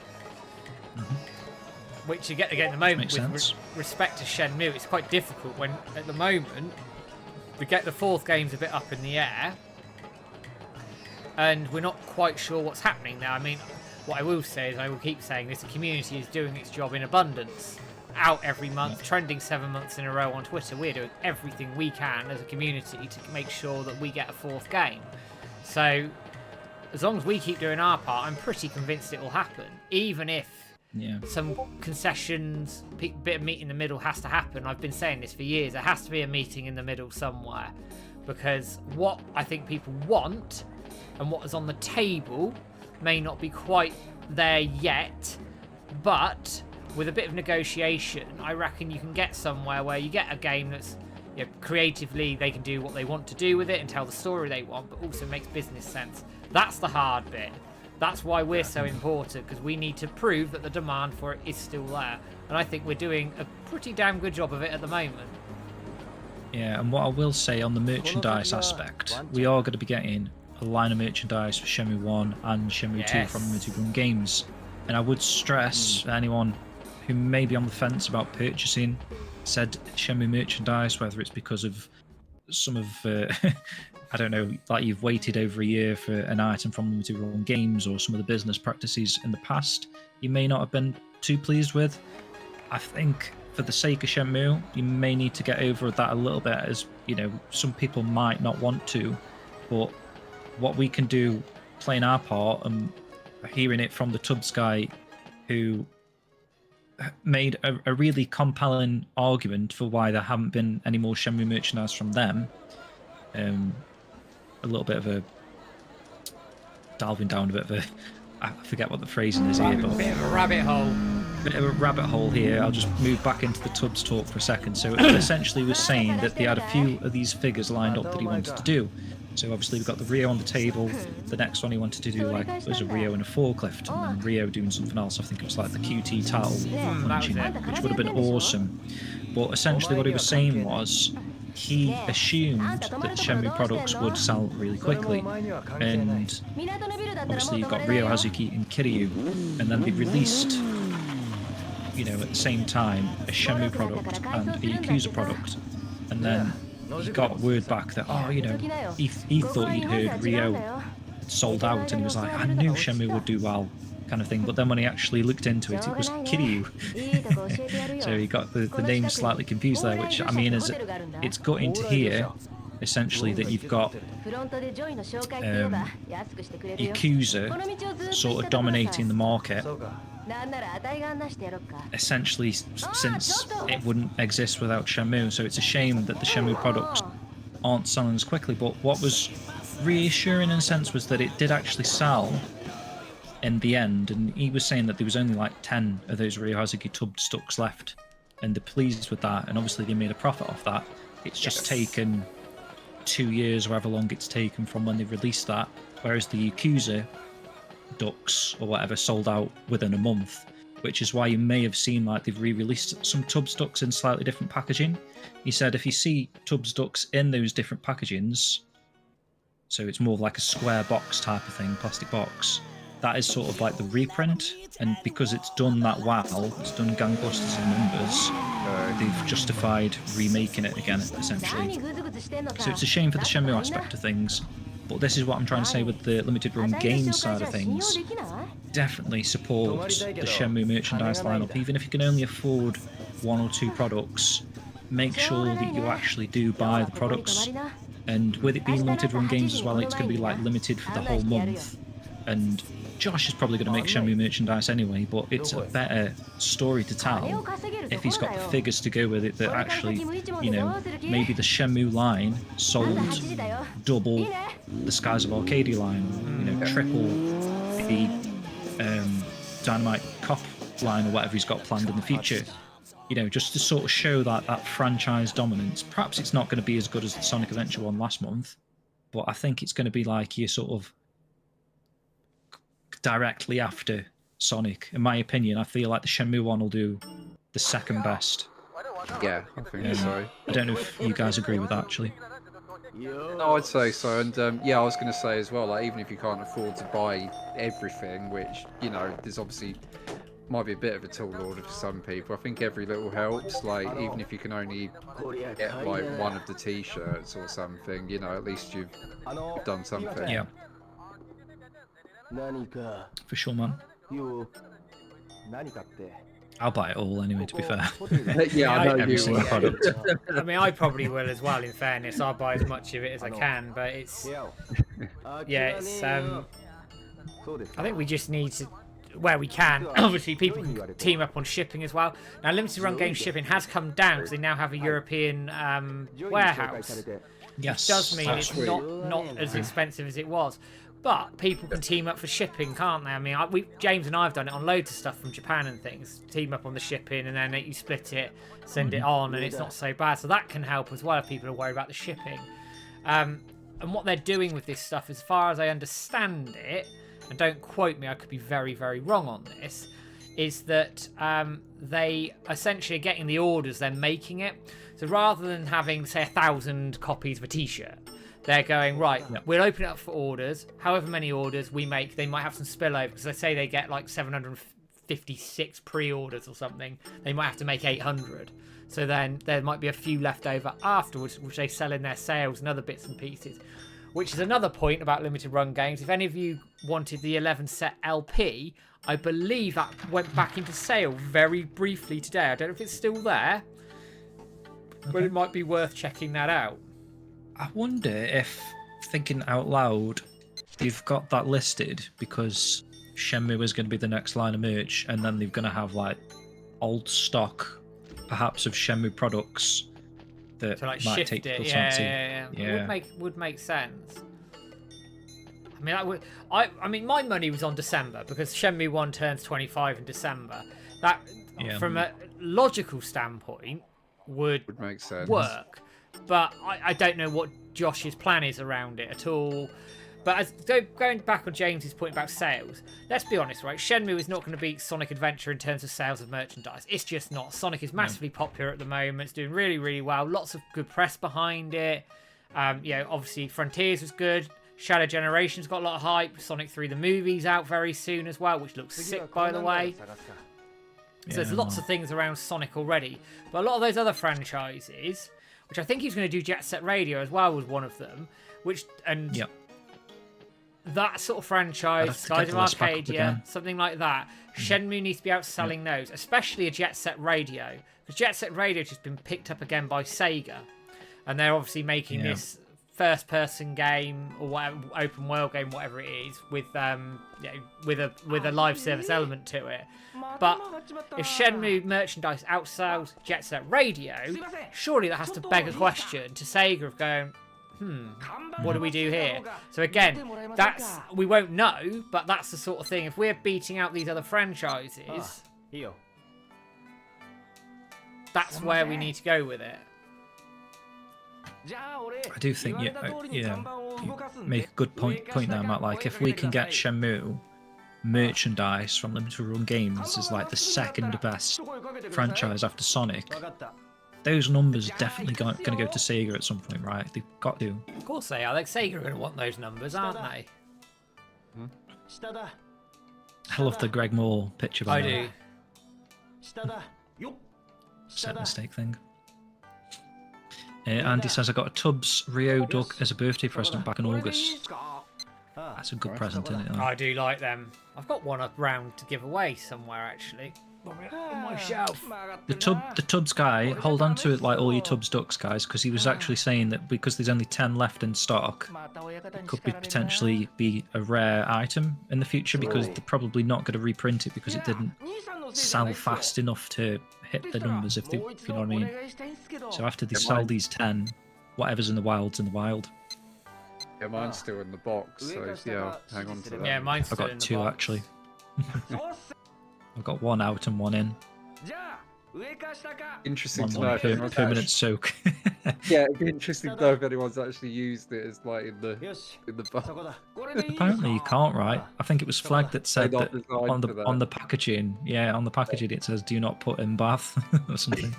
Which again at the moment, with respect to Shenmue, it's quite difficult when at the moment the fourth game's a bit up in the air, and we're not quite sure what's happening now. I mean, what I will say is, I will keep saying this, the community is doing its job in abundance. Out every month, trending 7 months in a row on Twitter. We're doing everything we can as a community to make sure that we get a fourth game. So, as long as we keep doing our part, I'm pretty convinced it will happen. Even if some concessions, bit of meet in the middle has to happen. I've been saying this for years. There has to be a meeting in the middle somewhere. Because what I think people want and what is on the table may not be quite there yet, but with a bit of negotiation, I reckon you can get somewhere where you get a game that's, you know, creatively they can do what they want to do with it and tell the story they want, but also makes business sense. That's the hard bit. That's why we're so important, because we need to prove that the demand for it is still there. And I think we're doing a pretty damn good job of it at the moment. Yeah, and what I will say on the merchandise aspect, we are going to be getting a line of merchandise for Shenmue 1 and Shenmue 2 from Limited Run Games. And I would stress for anyone who may be on the fence about purchasing said Shenmue merchandise, whether it's because of some of, I don't know, like you've waited over a year for an item from Limited Run Games, or some of the business practices in the past you may not have been too pleased with. I think for the sake of Shenmue, you may need to get over that a little bit, as, you know, some people might not want to, but what we can do playing our part and hearing it from the Tubbs guy, who made a really compelling argument for why there haven't been any more Shenmue merchandise from them. A little bit of a delving down a bit of a, I forget what the phrasing is here, but bit of a rabbit hole. Bit of a rabbit hole here. I'll just move back into the Tubbs talk for a second. So it essentially was saying that they had a few of these figures lined up that he wanted to do. So obviously we've got the Rio on the table. The next one he wanted to do was a Rio in a forklift, and then Rio doing something else. I think it was like the QT title punching it, which would have been awesome. But essentially what he was saying was he assumed that Shenmue products would sell really quickly, and obviously you've got Rio Hazuki and Kiryu, and then they released, you know, at the same time a Shenmue product and a Yakuza product, and then he got word back that, oh, you know, he thought he'd heard Rio sold out, and he was like, I knew Shenmue would do well, kind of thing. But then when he actually looked into it, it was Kiryu. So he got the name slightly confused there, which, I mean, it's gutting to hear, essentially, that you've got Yakuza sort of dominating the market, essentially, since it wouldn't exist without Shenmue. So it's a shame that the Shenmue products aren't selling as quickly. But what was reassuring in a sense was that it did actually sell in the end, and he was saying that there was only like 10 of those Rio Hazuki Tubbs stocks left, and they're pleased with that, and obviously they made a profit off that. It's just taken 2 years, or however long it's taken from when they released that, whereas the Yakuza ducks or whatever sold out within a month, which is why you may have seen like they've re-released some Tubbs ducks in slightly different packaging. He said if you see Tubbs ducks in those different packagings, so it's more like a square box type of thing, plastic box, that is sort of like the reprint, and because it's done that well, it's done gangbusters in numbers, they've justified remaking it again, essentially. So it's a shame for the Shenmue aspect of things, but this is what I'm trying to say with the limited run games side of things. Definitely support the Shenmue merchandise lineup, even if you can only afford 1 or 2 products. Make sure that you actually do buy the products, and with it being limited run games as well, it's going to be like limited for the whole month. And Josh is probably going to make Shenmue merchandise anyway, but it's a better story to tell if he's got the figures to go with it that actually, you know, maybe the Shenmue line sold double the Skies of Arcadia line, you know, triple the Dynamite Cop line or whatever he's got planned in the future. You know, just to sort of show that franchise dominance. Perhaps it's not going to be as good as the Sonic Adventure one last month, but I think it's going to be like your sort of directly after Sonic. In my opinion, I feel like the Shenmue one will do the second best. Yeah, I think so. I don't know if you guys agree with that, actually. No, I'd say so. And yeah, I was going to say as well, like, even if you can't afford to buy everything, which, you know, there's obviously might be a bit of a tall order for some people. I think every little helps. Like, even if you can only get like one of the T-shirts or something, you know, at least you've done something. Yeah. For sure, man. I'll buy it all anyway, to be fair. Yeah, I know every you single will. product. I mean, I probably will as well. In fairness, I'll buy as much of it as I can, but it's it's. I think we just need to, where we can. Obviously, people can team up on shipping as well. Now, limited run game shipping has come down because they now have a European warehouse. Yes, Which does mean that's it's true. not as expensive as it was. But people can team up for shipping, can't they? I mean, James and I have done it on loads of stuff from Japan and things. Team up on the shipping, and then you split it, send it on, and it's not so bad. So that can help as well if people are worried about the shipping. And what they're doing with this stuff, as far as I understand it, and don't quote me, I could be very, very wrong on this, is that they essentially are getting the orders, they're making it. So rather than having, say, 1,000 copies of a T-shirt, they're going, right, we'll open it up for orders. However many orders we make, they might have some spillover. Because they say they get like 756 pre-orders or something. They might have to make 800. So then there might be a few left over afterwards, which they sell in their sales and other bits and pieces. Which is another point about limited run games. If any of you wanted the 11 set LP, I believe that went back into sale very briefly today. I don't know if it's still there, but it might be worth checking that out. I wonder if, thinking out loud, they've got that listed because Shenmue is going to be the next line of merch, and then they're going to have like old stock, perhaps of Shenmue products that like might shift take it. people's Yeah. fancy. Would make sense. I mean, that would. I mean, my money was on December because Shenmue 1 turns 25 in December. That, from a logical standpoint, would make sense. Work. But I don't know what Josh's plan is around it at all. But going back on James's point about sales, let's be honest, right? Shenmue is not going to beat Sonic Adventure in terms of sales of merchandise. It's just not. Sonic is massively popular at the moment. It's doing really, really well. Lots of good press behind it. Obviously Frontiers was good. Shadow Generation's got a lot of hype. Sonic 3 the movie's out very soon as well, which looks sick, by the way. So there's lots of things around Sonic already. But a lot of those other franchises, which I think he's going to do Jet Set Radio as well, was one of them. That sort of franchise, Skies of Arcadia, something like that. Shenmue needs to be out selling those, especially a Jet Set Radio. Because Jet Set Radio has just been picked up again by Sega. And they're obviously making this first-person game, or whatever, open world game, whatever it is, with with a live service element to it. But if Shenmue merchandise outsells Jet Set Radio, surely that has to beg a question to Sega of going, what do we do here? So again, we won't know, but that's the sort of thing. If we're beating out these other franchises, that's where we need to go with it. I do think, you make a good point there, Matt. Like, if we can get Shenmue merchandise from limited run games as like the second best franchise after Sonic, those numbers are definitely going to go to Sega at some point, right? They've got to. Of course they are. Like, Sega are going to want those numbers, aren't they? I love the Greg Moore picture. By I the way. do. Set mistake thing. Andy says I got a Tubbs Rio duck as a birthday present back in August. That's a good present, isn't it? I do like them. I've got one up round to give away somewhere actually. On my shelf. The Tubbs guy, hold on to it like all you Tubbs ducks guys, because he was actually saying that because there's only 10 left in stock, it could potentially be a rare item in the future, because they're probably not going to reprint it because it didn't sell fast enough to hit the numbers, if you know what I mean. So after they sell these 10, whatever's in the wild's in the wild. Yeah, mine's still in the box, so yeah, hang on to that. Yeah, mine's still in the I've got 2 box. actually. I've got 1 out and 1 in. Interesting One to know if anyone's permanent soak. Yeah, it'd be interesting to know if anyone's actually used it as like in the box. Apparently you can't, right? I think it was Flag that said They're not that designed for that. on the packaging. Yeah, on the packaging it says do not put in bath or something.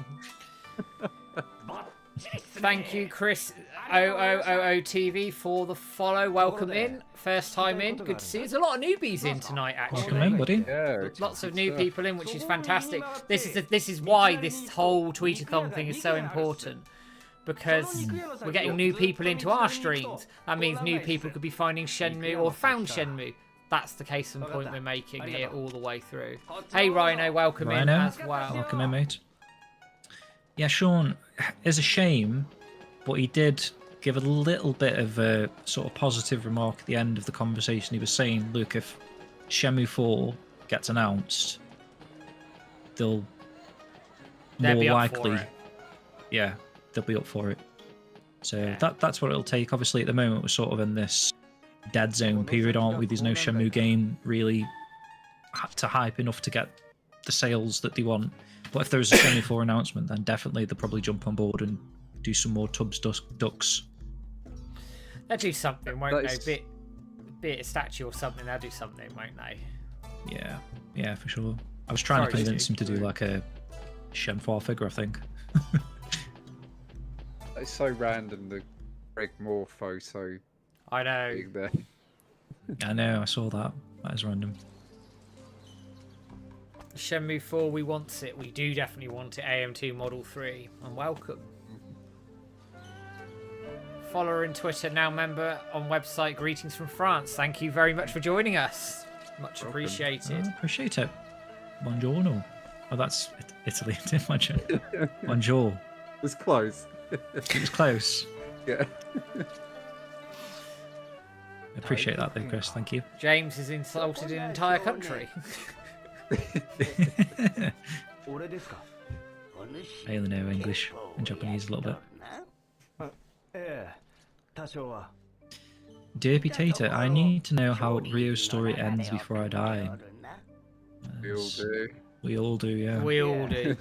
Thank you, Chris OOOOTV, for the follow. Welcome in. First time in. Good to see you. There's a lot of newbies in tonight, actually. Welcome in, buddy. Yeah, Lots of new people in, which is fantastic. This is why this whole tweetathon thing is so important, because we're getting new people into our streams. That means new people could be finding Shenmue or found Shenmue. That's the case and point we're making here all the way through. Hey Rhino, welcome in as well. Welcome in, mate. Yeah, Sean, it's a shame, but he did give a little bit of a sort of positive remark at the end of the conversation. He was saying, look, if Shenmue 4 gets announced, they'll more be up likely, for it. yeah, they'll be up for it. So that's what it'll take. Obviously, at the moment, we're sort of in this dead zone period, aren't we? There's no Shenmue game really to hype enough to get the sales that they want. But if there is a Shenmue 4 announcement, then definitely they'll probably jump on board and do some more Tubbs ducks. They'll do something, won't they? Be it a statue or something, they'll do something, won't they? Yeah, for sure. I was trying to convince him to do like a Shen 4 figure, I think. It's so random, the Greg Moore photo. I know. Being there. I know, I saw that. That is random. Shenmue 4, we want it. We do definitely want it. AM2 Model 3. And welcome. Follower in Twitter, now member on website. Greetings from France. Thank you very much for joining us. Much appreciated. Appreciate it. Buongiorno. Oh, that's Italy. Buongiorno. It was close. It was close. Yeah. Appreciate that though, Chris. Thank you. James has insulted an entire country. I only know English and Japanese a little bit. Derpy Tater, I need to know how Rio's story ends before I die. We all do. We all do, yeah. We all do.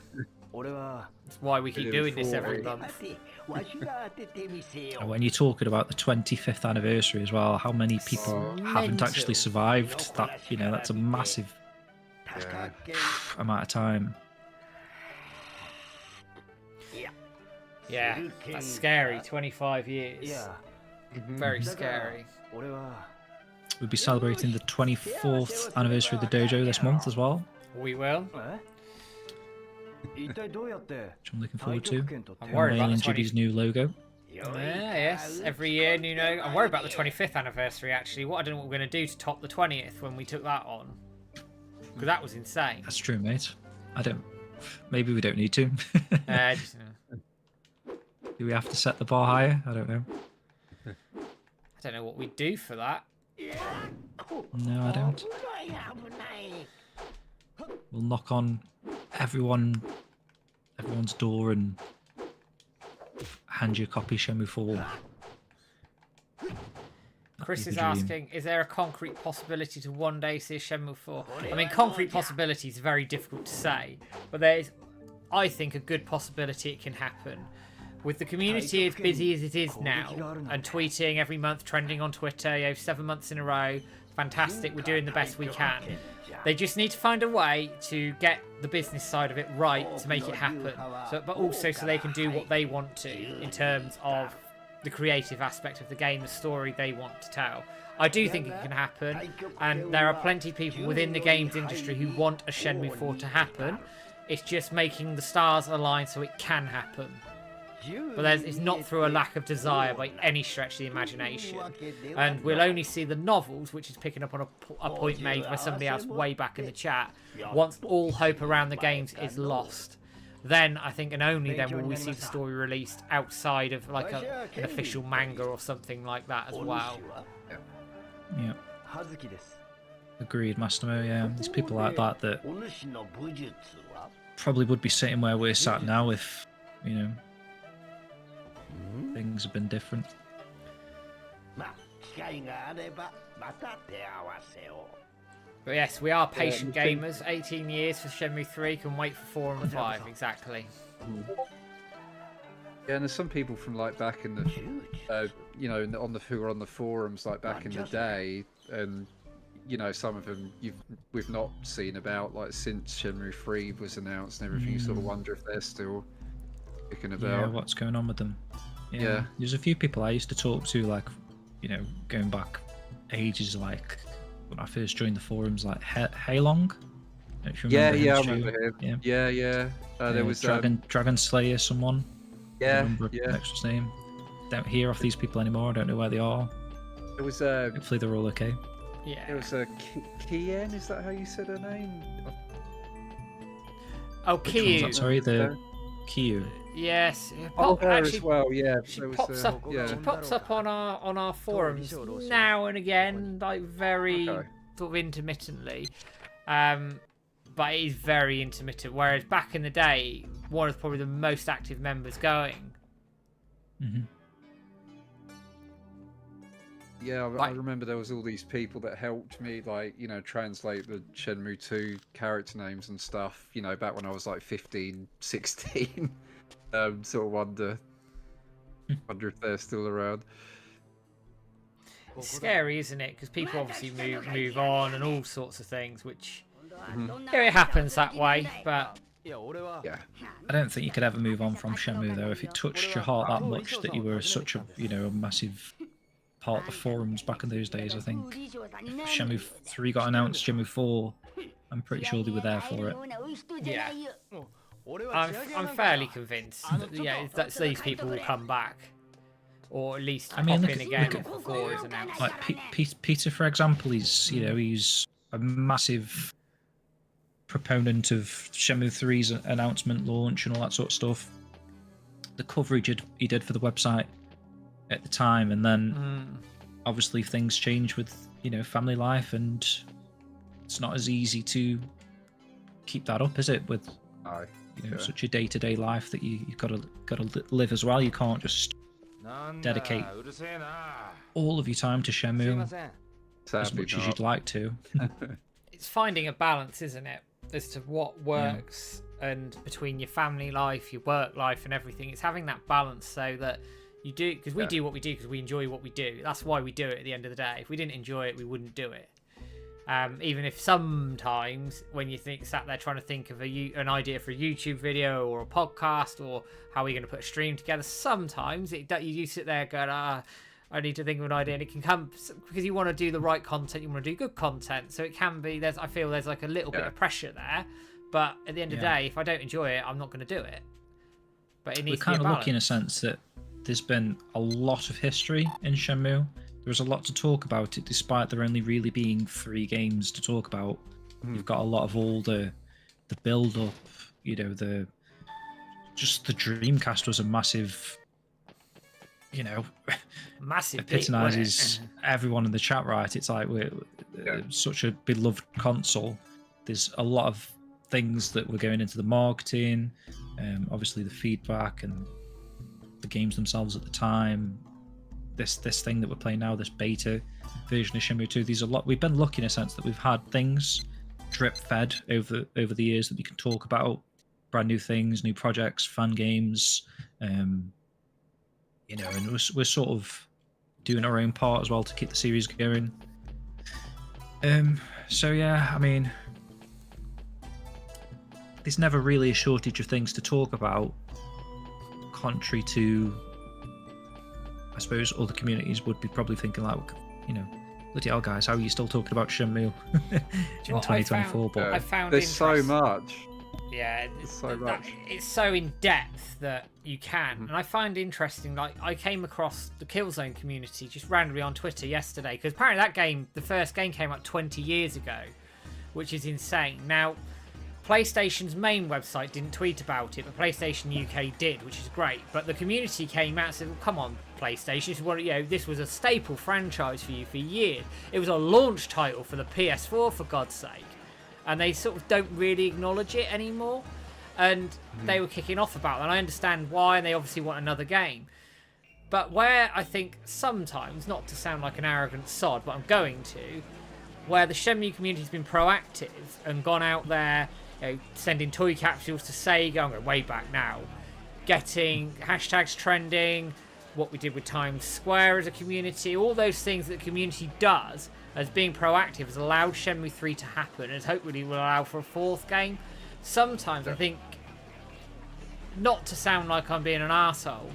That's why we keep doing this every month. And when you're talking about the 25th anniversary as well, how many people haven't actually survived that? You know, that's a massive amount of time. Yeah, that's scary. 25 years. Very scary. We'll be celebrating the 24th anniversary of the dojo this month as well, We will. which I'm looking forward to. I'm worried about the Unveiling Judy's new logo. Yes, every year, you know. I'm worried about the 25th anniversary, actually. What I don't know what we're going to do to top the 20th when we took that on. Because that was insane. That's true, mate. Maybe we don't need to. Just, Do we have to set the bar higher? I don't know. I don't know what we'd do for that. No, I don't. We'll knock on everyone's door and hand you a copy of Shenmue 4. Chris is asking, is there a concrete possibility to one day see a Shenmue 4? I mean, concrete possibility is very difficult to say, but there is, I think, a good possibility it can happen. With the community as busy as it is now, and tweeting every month, trending on Twitter, 7 months in a row, fantastic, we're doing the best we can. They just need to find a way to get the business side of it right to make it happen, but also so they can do what they want to in terms of the creative aspect of the game, the story they want to tell. I do think it can happen, and there are plenty of people within the games industry who want a Shenmue 4 to happen. It's just making the stars align so it can happen. But it's not through a lack of desire by any stretch of the imagination. And we'll only see the novels, which is picking up on a point made by somebody else way back in the chat, once all hope around the games is lost. Then I think, and only then, will we see the story released outside of like an official manga or something like that as well. Yeah. Agreed, Mastermo. Yeah, there's people like that probably would be sitting where we're sat now if, you know, things have been different. But yes, we are patient gamers. 18 years for Shenmue 3, can wait for 4 and 5, exactly. Yeah, and there's some people from like back in the, you know, who were on the forums like back in the day, and you know, some of them we've not seen about like since Shenmue 3 was announced and everything. You sort of wonder if they're still kicking about. Yeah, what's going on with them? Yeah, there's a few people I used to talk to, like, you know, going back ages, like when I first joined the forums, like Haylong. Yeah, I remember him. Yeah. There was Dragon Slayer, someone. Yeah, Extra's name. Don't hear off these people anymore. I don't know where they are. There was hopefully they're all okay. Yeah. There was Kien. Is that how you said her name? Oh, Kyu. Sorry, the Kyu. Yes. Oh, her actually, as well. Yeah. She pops up. She pops up on our forums now and again, like very sort of intermittently. But it is very intermittent. Whereas back in the day, one of probably the most active members going. Yeah, I remember there was all these people that helped me, like, you know, translate the Shenmue 2 character names and stuff, you know, back when I was like 15, 16. Sort of wonder if they're still around. It's scary, isn't it? Because people obviously move on and all sorts of things, which it happens that way. But yeah, I don't think you could ever move on from Shenmue though. If it touched your heart that much that you were such a, you know, a massive part of the forums back in those days, I think if Shenmue 3 got announced, Shenmue 4, I'm pretty sure they were there for it. Yeah. I'm fairly convinced that these people will come back, or at least pop in again before it's announced. Like Peter, for example, he's a massive proponent of Shenmue 3's announcement, launch, and all that sort of stuff. The coverage he did for the website at the time, and then obviously things change with, you know, family life, and it's not as easy to keep that up, is it? With you know, such a day-to-day life that you've got to live as well. You can't just dedicate all of your time to Shenmue as much as you'd like to. It's finding a balance, isn't it, as to what works and between your family life, your work life, and everything. It's having that balance so that you do, because we do what we do because we enjoy what we do. That's why we do it at the end of the day. If we didn't enjoy it, we wouldn't do it. Even if sometimes when you sat there trying to think of an idea for a YouTube video or a podcast, or how are you going to put a stream together, sometimes you sit there going, I need to think of an idea, and it can come because you want to do the right content, you want to do good content, so it can be, I feel there's like a little bit of pressure there, but at the end of the day, if I don't enjoy it, I'm not going to do it. But it needs to be a balance. We're kind of lucky in a sense that there's been a lot of history in Shenmue. There's a lot to talk about it, despite there only really being 3 games to talk about. You've got a lot of all the build-up, you know, the Dreamcast was a massive, you know, massive epitomizes everyone in the chat, right? It's like we're such a beloved console. There's a lot of things that were going into the marketing, obviously the feedback and the games themselves at the time. This thing that we're playing now, this beta version of Shenmue 2, there's a lot. We've been lucky in a sense that we've had things drip fed over the years that we can talk about, brand new things, new projects, fun games, you know, and we're sort of doing our own part as well to keep the series going. So yeah, I mean, there's never really a shortage of things to talk about, contrary to, I suppose other communities would be probably thinking like, you know, bloody hell, guys, how are you still talking about Shenmue in 2024? But I found there's so interest- much. Yeah, There's so much. it's so in depth that you can, and I find interesting. Like I came across the Killzone community just randomly on Twitter yesterday because apparently that game, the first game, came out 20 years ago, which is insane. Now, PlayStation's main website didn't tweet about it, but PlayStation UK did, which is great. But the community came out and said, well, "Come on, PlayStation! This was a staple franchise for you for years. It was a launch title for the PS4, for God's sake." And they sort of don't really acknowledge it anymore. And they were kicking off about it, and I understand why, and they obviously want another game. But where I think sometimes, not to sound like an arrogant sod, but I'm going to, where the Shenmue community has been proactive and gone out there, sending toy capsules to Sega, I'm going way back now, getting hashtags trending, what we did with Times Square as a community, all those things that the community does as being proactive has allowed Shenmue 3 to happen, and hopefully will allow for a fourth game. Sometimes I think, not to sound like I'm being an arsehole,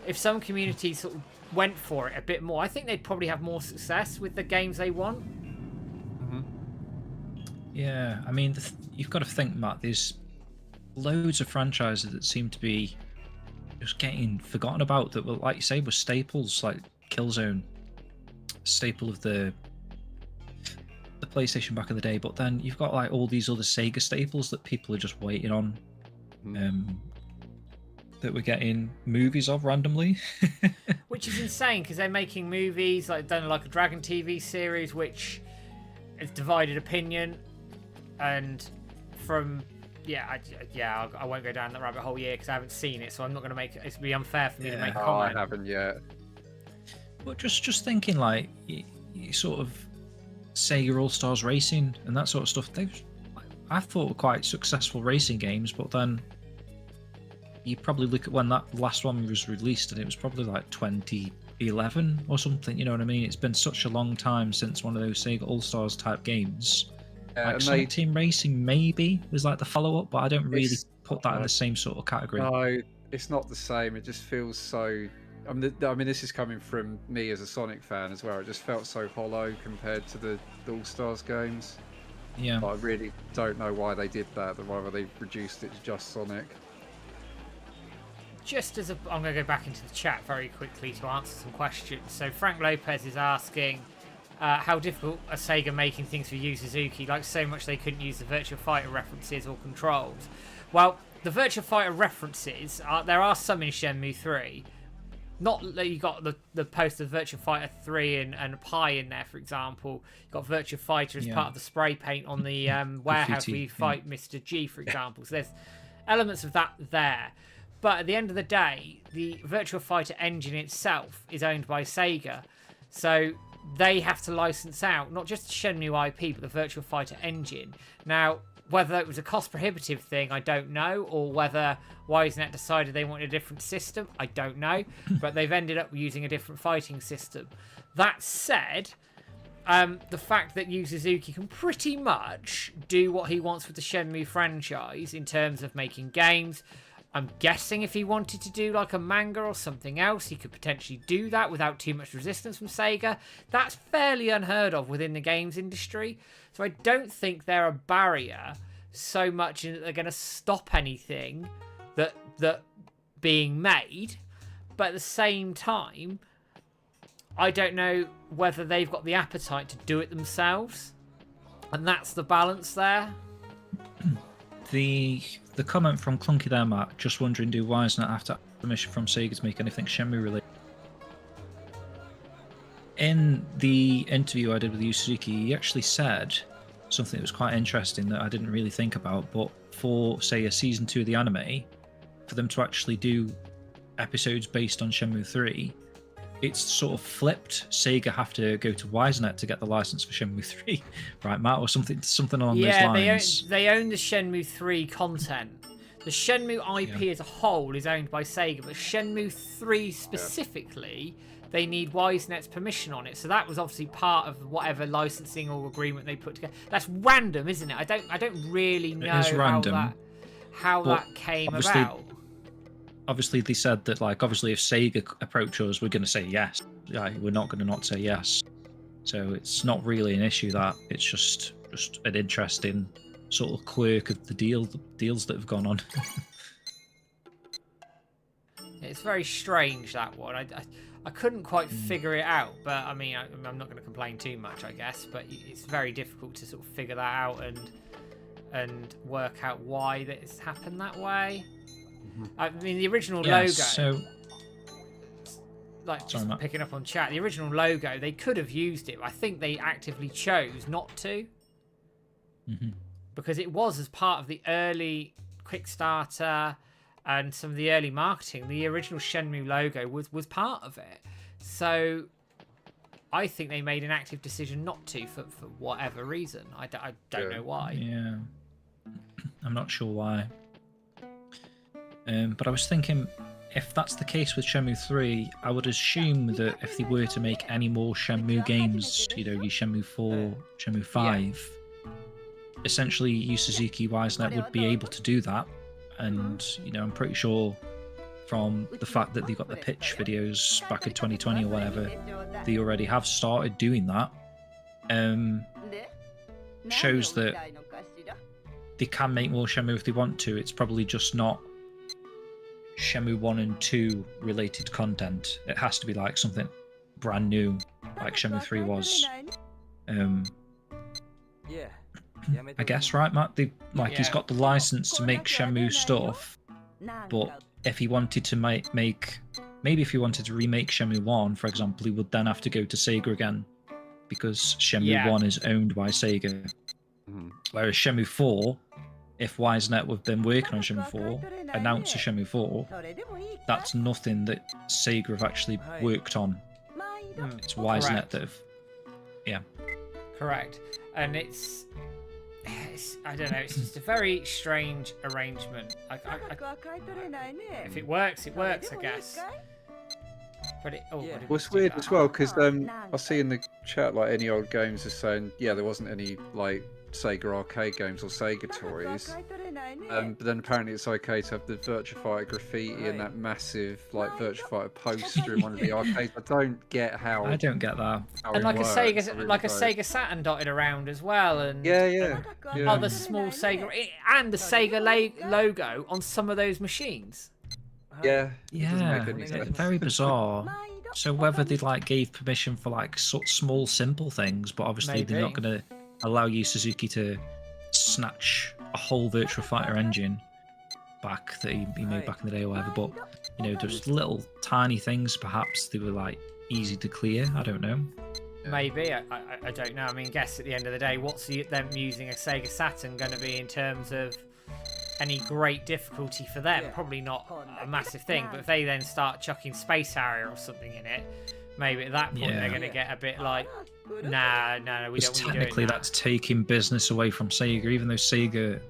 if some communities sort of went for it a bit more, I think they'd probably have more success with the games they want. yeah, I mean, you've got to think, Matt, there's loads of franchises that seem to be just getting forgotten about that were, like you say, were staples, like Killzone, staple of the PlayStation back in the day. But then you've got like all these other Sega staples that people are just waiting on, that we're getting movies of randomly. Which is insane because they're making movies, like done like a Dragon TV series, which is divided opinion, and from I won't go down that rabbit hole yet because I haven't seen it, so I'm not going to make it. It'd be unfair for me to make a comment. I haven't yet. But just thinking, like, you sort of Sega All Stars Racing and that sort of stuff. I thought were quite successful racing games, but then you probably look at when that last one was released, and it was probably like 2011 or something. You know what I mean? It's been such a long time since one of those Sega All Stars type games. Like Sonic Team Racing maybe was like the follow-up, but I don't really put that in the same sort of category. No, it's not the same. It just feels so... I mean, this is coming from me as a Sonic fan as well. It just felt so hollow compared to the All-Stars games. Yeah. But I really don't know why they did that, or why they reduced it to just Sonic. I'm going to go back into the chat very quickly to answer some questions. So Frank Lopez is asking... how difficult are Sega making things for Yu Suzuki, like so much they couldn't use the Virtua Fighter references or controls? Well, the Virtua Fighter references, there are some in Shenmue 3. Not that you got the poster of Virtua Fighter 3 and Pi in there, for example. You got Virtua Fighter as part of the spray paint on the warehouse where you fight Mr. G, for example. So there's elements of that there. But at the end of the day, the Virtua Fighter engine itself is owned by Sega. So they have to license out not just Shenmue IP, but the Virtua Fighter engine. Now, whether it was a cost prohibitive thing, I don't know, or whether WiseNet decided they wanted a different system, I don't know, but they've ended up using a different fighting system. That said, the fact that Yu Suzuki can pretty much do what he wants with the Shenmue franchise in terms of making games. I'm guessing if he wanted to do like a manga or something else, he could potentially do that without too much resistance from Sega. That's fairly unheard of within the games industry. So I don't think they're a barrier so much in that they're going to stop anything that being made. But at the same time, I don't know whether they've got the appetite to do it themselves. And that's the balance there. The comment from Clunky there, Matt, just wondering, do WiseNet have to have permission from Sega to make anything Shenmue related? In the interview I did with Yu Suzuki, he actually said something that was quite interesting that I didn't really think about, but for, say, a season 2 of the anime, for them to actually do episodes based on Shenmue 3, it's sort of flipped. Sega have to go to WiseNet to get the license for Shenmue 3, right, Matt, or something along those lines. Yeah, they own the Shenmue 3 content. The Shenmue IP as a whole is owned by Sega, but Shenmue 3 specifically, they need WiseNet's permission on it. So that was obviously part of whatever licensing or agreement they put together. That's random, isn't it? I don't really know how that came about. obviously they said that, like, obviously if Sega approach us, we're going to say yes. We're not going to not say yes. So it's not really an issue. That it's just an interesting sort of quirk of the deals that have gone on. It's very strange, that one. I couldn't quite figure it out, but I mean, I'm not going to complain too much, I guess. But it's very difficult to sort of figure that out and work out why it's happened that way. I mean, the original logo. So, like, just picking up on chat, the original logo, they could have used it, but I think they actively chose not to. Because it was as part of the early Kickstarter and some of the early marketing. The original Shenmue logo was part of it. So I think they made an active decision not to for whatever reason. I don't know why. Yeah. I'm not sure why. But I was thinking, if that's the case with Shenmue 3, I would assume that if they were to make any more Shenmue games, you know, your Shenmue 4, Shenmue 5, essentially Yu Suzuki Wisenet would be able to do that. And, you know, I'm pretty sure from the fact that they got the pitch videos back in 2020 or whatever, they already have started doing that. Shows that they can make more Shenmue if they want to. It's probably just not Shenmue 1 and 2 related content. It has to be like something brand new, like Shenmue 3 was. I guess, right, Matt? He's got the license to make Shenmue stuff, but if he wanted to maybe if he wanted to remake Shenmue 1, for example, he would then have to go to Sega again, because Shenmue 1 is owned by Sega. Whereas Shenmue 4, if Wisenet have been working on Shenmue 4, announced a Shenmue 4, that's nothing that Sega have actually worked on. It's Wisenet that have... Yeah. Correct. And it's I don't know, it's just a very strange arrangement. If it works, it works, I guess. But it's weird as well, because I see in the chat, like, any old games are saying, yeah, there wasn't any, like, Sega arcade games or Sega toys. But then apparently it's okay to have the Virtua Fighter graffiti and that massive, like, Virtua Fighter poster in one of the arcades. I don't get how. I don't get that. And like works. a Sega Saturn dotted around as well, and other small Sega and the Sega logo on some of those machines. Yeah, very bizarre. So whether they like gave permission for like small simple things, but obviously they're not going to allow Yu Suzuki to snatch a whole Virtua Fighter engine back that he made back in the day or whatever. But you know, there's little tiny things perhaps they were like easy to clear. I don't know. Maybe I don't know. I mean, guess at the end of the day, what's them using a Sega Saturn going to be in terms of any great difficulty for them? Probably not a massive thing. But if they then start chucking Space Harrier or something in it, maybe at that point they're going to get a bit like, no, we don't want to do it. Technically, that's taking business away from Sega, even though Sega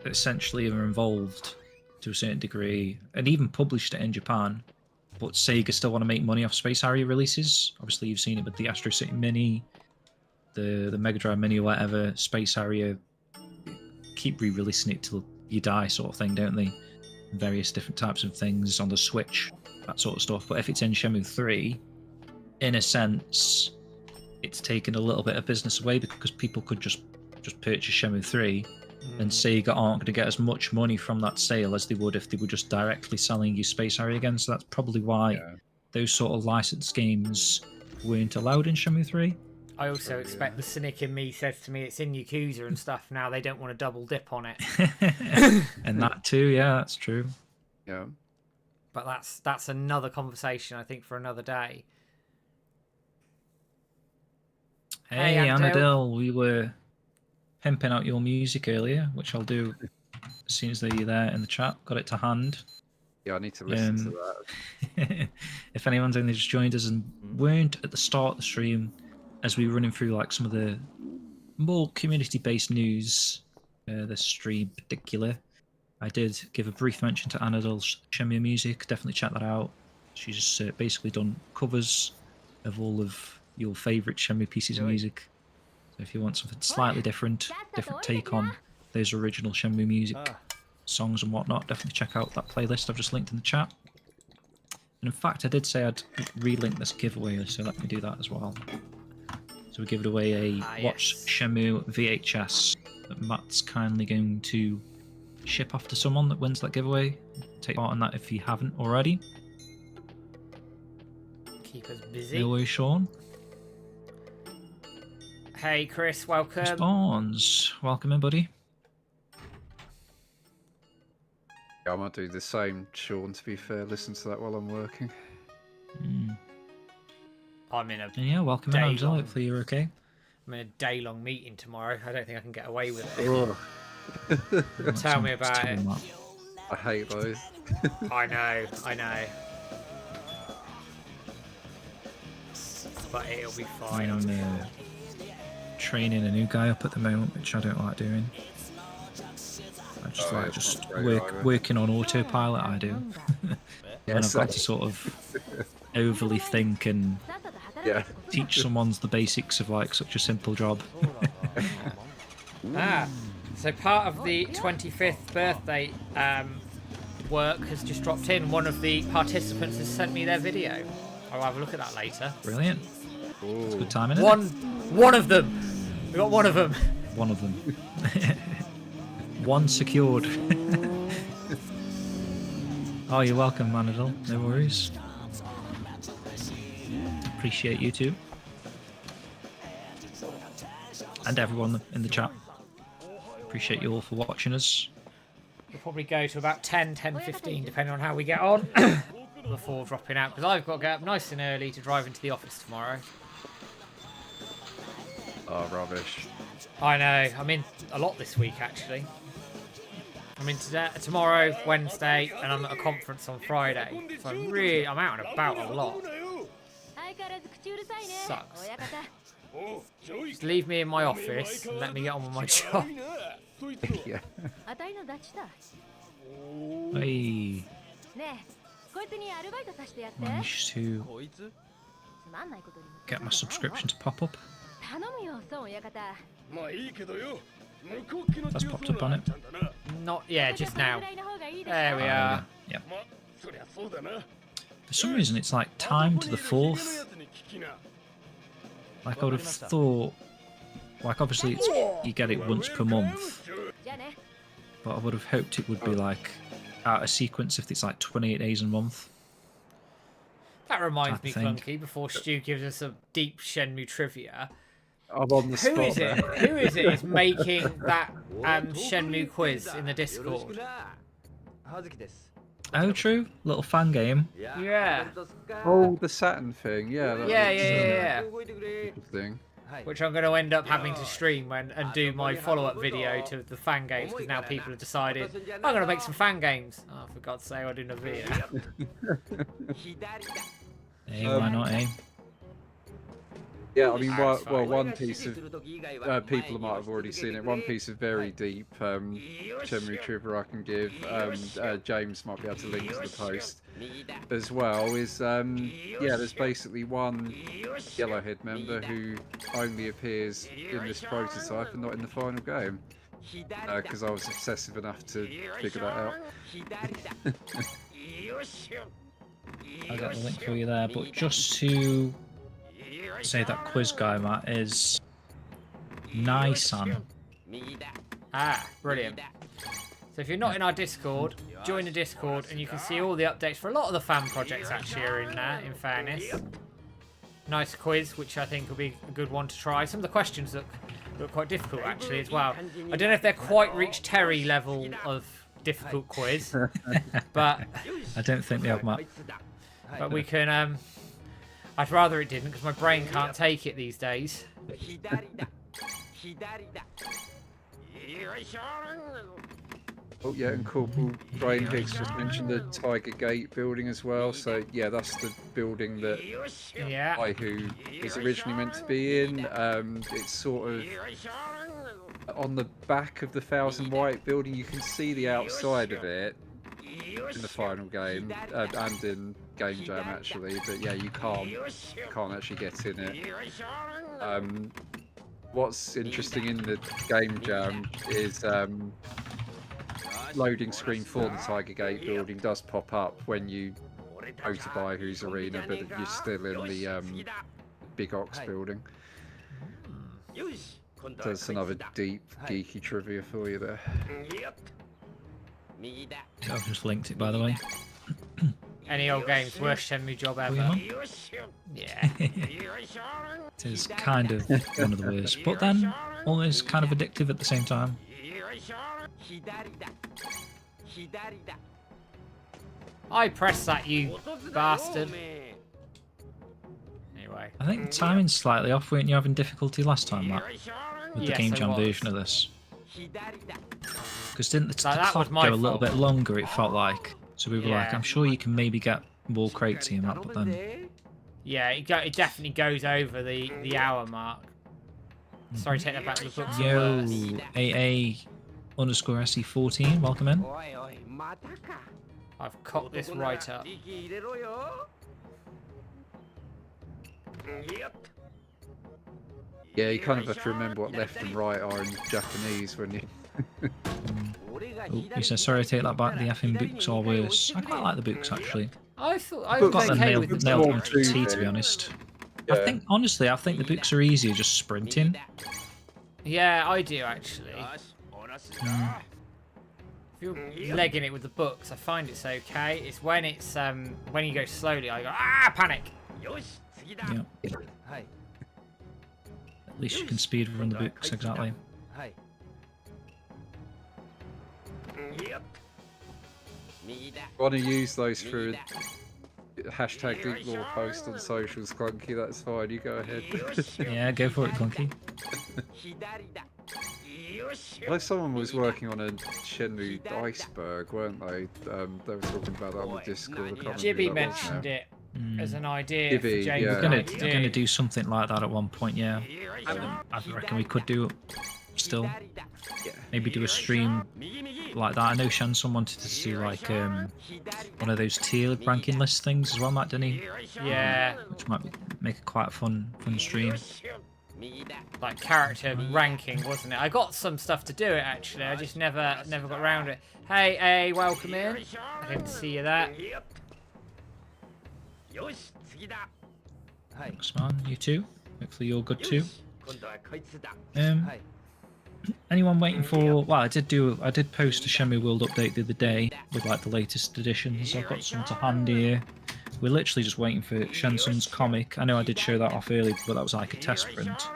essentially are involved to a certain degree and even published it in Japan. But Sega still want to make money off Space Harrier releases. Obviously, you've seen it with the Astro City Mini, the Mega Drive Mini or whatever. Space Harrier keep re-releasing it till you die, sort of thing, don't they? Various different types of things on the Switch, that sort of stuff. But if it's in Shenmue 3, in a sense, it's taken a little bit of business away because people could just purchase Shenmue 3, and Sega aren't going to get as much money from that sale as they would if they were just directly selling you Space Harrier again. So that's probably why those sort of licensed games weren't allowed in Shenmue 3. I also expect the cynic in me says to me it's in Yakuza and stuff now. They don't want to double dip on it. And that too, yeah, that's true. Yeah. But that's another conversation, I think, for another day. Hey, Anadil, we were pimping out your music earlier, which I'll do as soon as you're there in the chat. Got it to hand. Yeah, I need to listen to that. If anyone's only just joined us and weren't at the start of the stream, as we were running through like some of the more community-based news, this stream in particular, I did give a brief mention to Anadil's Shenmue music. Definitely check that out. She's basically done covers of all of your favourite Shenmue pieces of music. So if you want something slightly different take on those original Shenmue music, songs and whatnot, definitely check out that playlist I've just linked in the chat. And in fact, I did say I'd relink this giveaway, so let me do that as well. So we give it away a Watch yes. Shenmue VHS that Matt's kindly going to ship off to someone that wins that giveaway. Take part in that if you haven't already. Keep us busy. No worries, Sean. Hey, Chris, welcome. Spawns, welcome in, buddy. Yeah, I might do the same, Sean, to be fair. Listen to that while I'm working. I'm in a And yeah, welcome in, Day Angela. long. Hopefully you're okay. I'm in a day-long meeting tomorrow. I don't think I can get away with it. Oh, Tell me about it. I hate those. I know. But it'll be fine. I'm training a new guy up at the moment, which I don't like doing. I just like just working on autopilot. I do. And I've got to sort of overly think and teach someone the basics of like such a simple job. So part of the 25th birthday work has just dropped in. One of the participants has sent me their video. I'll have a look at that later. Brilliant. It's good timing. One of them. We got one of them. One of them. One secured. Oh, you're welcome, Manadil. No worries. Appreciate you too. And everyone in the chat. Appreciate you all for watching us. We'll probably go to about 10:15, depending on how we get on, before dropping out, because I've got to get up nice and early to drive into the office tomorrow. Oh, rubbish. I know. I'm in a lot this week, actually. I'm in today, tomorrow, Wednesday, and I'm at a conference on Friday. So I'm out and about a lot. Sucks. Just leave me in my office and let me get on with my job. Yeah. Hey. Managed to get my subscription to pop up. That's popped up on it. Not, yeah, just now. There we are. Yeah. For some reason, it's like timed to the 4th. Like I would have thought. Like obviously, it's you get it once per month. But I would have hoped it would be like out of sequence if it's like 28 days a month. That reminds me, Type of Clunky, before Stu gives us some deep Shenmue trivia. I'm on the spot. Who is it? Who is it making that Shenmue quiz in the Discord? Oh, true. Little fan game. Yeah. Oh, the Saturn thing. Yeah. That Yeah. thing. Which I'm going to end up having to stream and do my follow-up video to the fan games, because now people have decided I'm going to make some fan games. Oh, for God's sake, I'm doing a video. Hey, why not, eh? Yeah, I mean, well, one piece of people might have already seen it. One piece of very deep Shenmue trivia I can give. James might be able to link to the post as well. Is there's basically one Yellowhead member who only appears in this prototype and not in the final game. Because I was obsessive enough to figure that out. I got the link for you there, but just to say that quiz guy, Matt, is Nai-san. Ah, brilliant. So if you're not in our Discord, join the Discord and you can see all the updates for a lot of the fan projects actually are in there, in fairness. Nice quiz, which I think will be a good one to try. Some of the questions look quite difficult actually as well. I don't know if they're quite reached Terry level of difficult quiz, but I don't think they have, Matt. But we can, I'd rather it didn't, because my brain can't take it these days. Oh yeah, and Corporal Brain Hicks just mentioned the Tiger Gate building as well. So yeah, that's the building that Waihu was originally meant to be in. It's sort of on the back of the Thousand White building. You can see the outside of it in the final game and in Game Jam actually, but yeah, you can't actually get in it. What's interesting in the Game Jam is loading screen for the Tiger Gate building does pop up when you go to buy Who's Arena, but you're still in the Big Ox building. So that's another deep, geeky trivia for you there. I've just linked it, by the way. Any old games, worst Shenmue job ever. Yeah. It is kind of one of the worst, but then almost kind of addictive at the same time. I pressed that, you bastard. Anyway. I think the timing's slightly off. Weren't you having difficulty last time, Matt? With the Yes, Game I Jam was. version of this? Because didn't the that clock was my go a little fault. bit longer, it felt like? So we were like, Yeah. I'm sure you can maybe get more crates in that, but then... Yeah, it definitely goes over the hour mark. Sorry, take that back. The books are Yo, worse. AA_SE14, welcome in. I've cocked this right up. Yeah, you kind of have to remember what left and right are in Japanese when you... Oh, he says, sorry, I take that back, the effing books are worse. I quite like the books, actually. I thought I I've was got them okay nailed with the down book. to a T, to be honest. I think, honestly, I think the books are easier just sprinting. Yeah, I do actually. If you're legging it with the books, I find it's okay. It's when when you go slowly, I go panic. Yeah. At least you can speed run the books, exactly. Want to use those for hashtag Deep Lore post on socials, Clunky, that's fine, you go ahead. Yeah, go for it, Clunky. I know someone was working on a Shenmue iceberg, weren't they? They were talking about that on the Discord. I can't remember Jibby who that was mentioned now. it as an idea Jibby, for James. yeah. We're gonna do something like that at one point, yeah. I reckon we could do it still. Yeah. Maybe do a stream like that. I know Shanson wanted to do like one of those tier ranking list things as well, Matt, didn't he? Yeah, Which might make it quite a fun stream. like character ranking, wasn't it? I got some stuff to do it actually. I just never got around to it. Hey, welcome in. I didn't see you there. Thanks, man. You too. Hopefully you're good too. Anyone waiting for? Well, I did post a Shenmue World update the other day with like the latest editions. I've got some to hand here. We're literally just waiting for Shenson's comic. I know I did show that off earlier, but that was like a test print.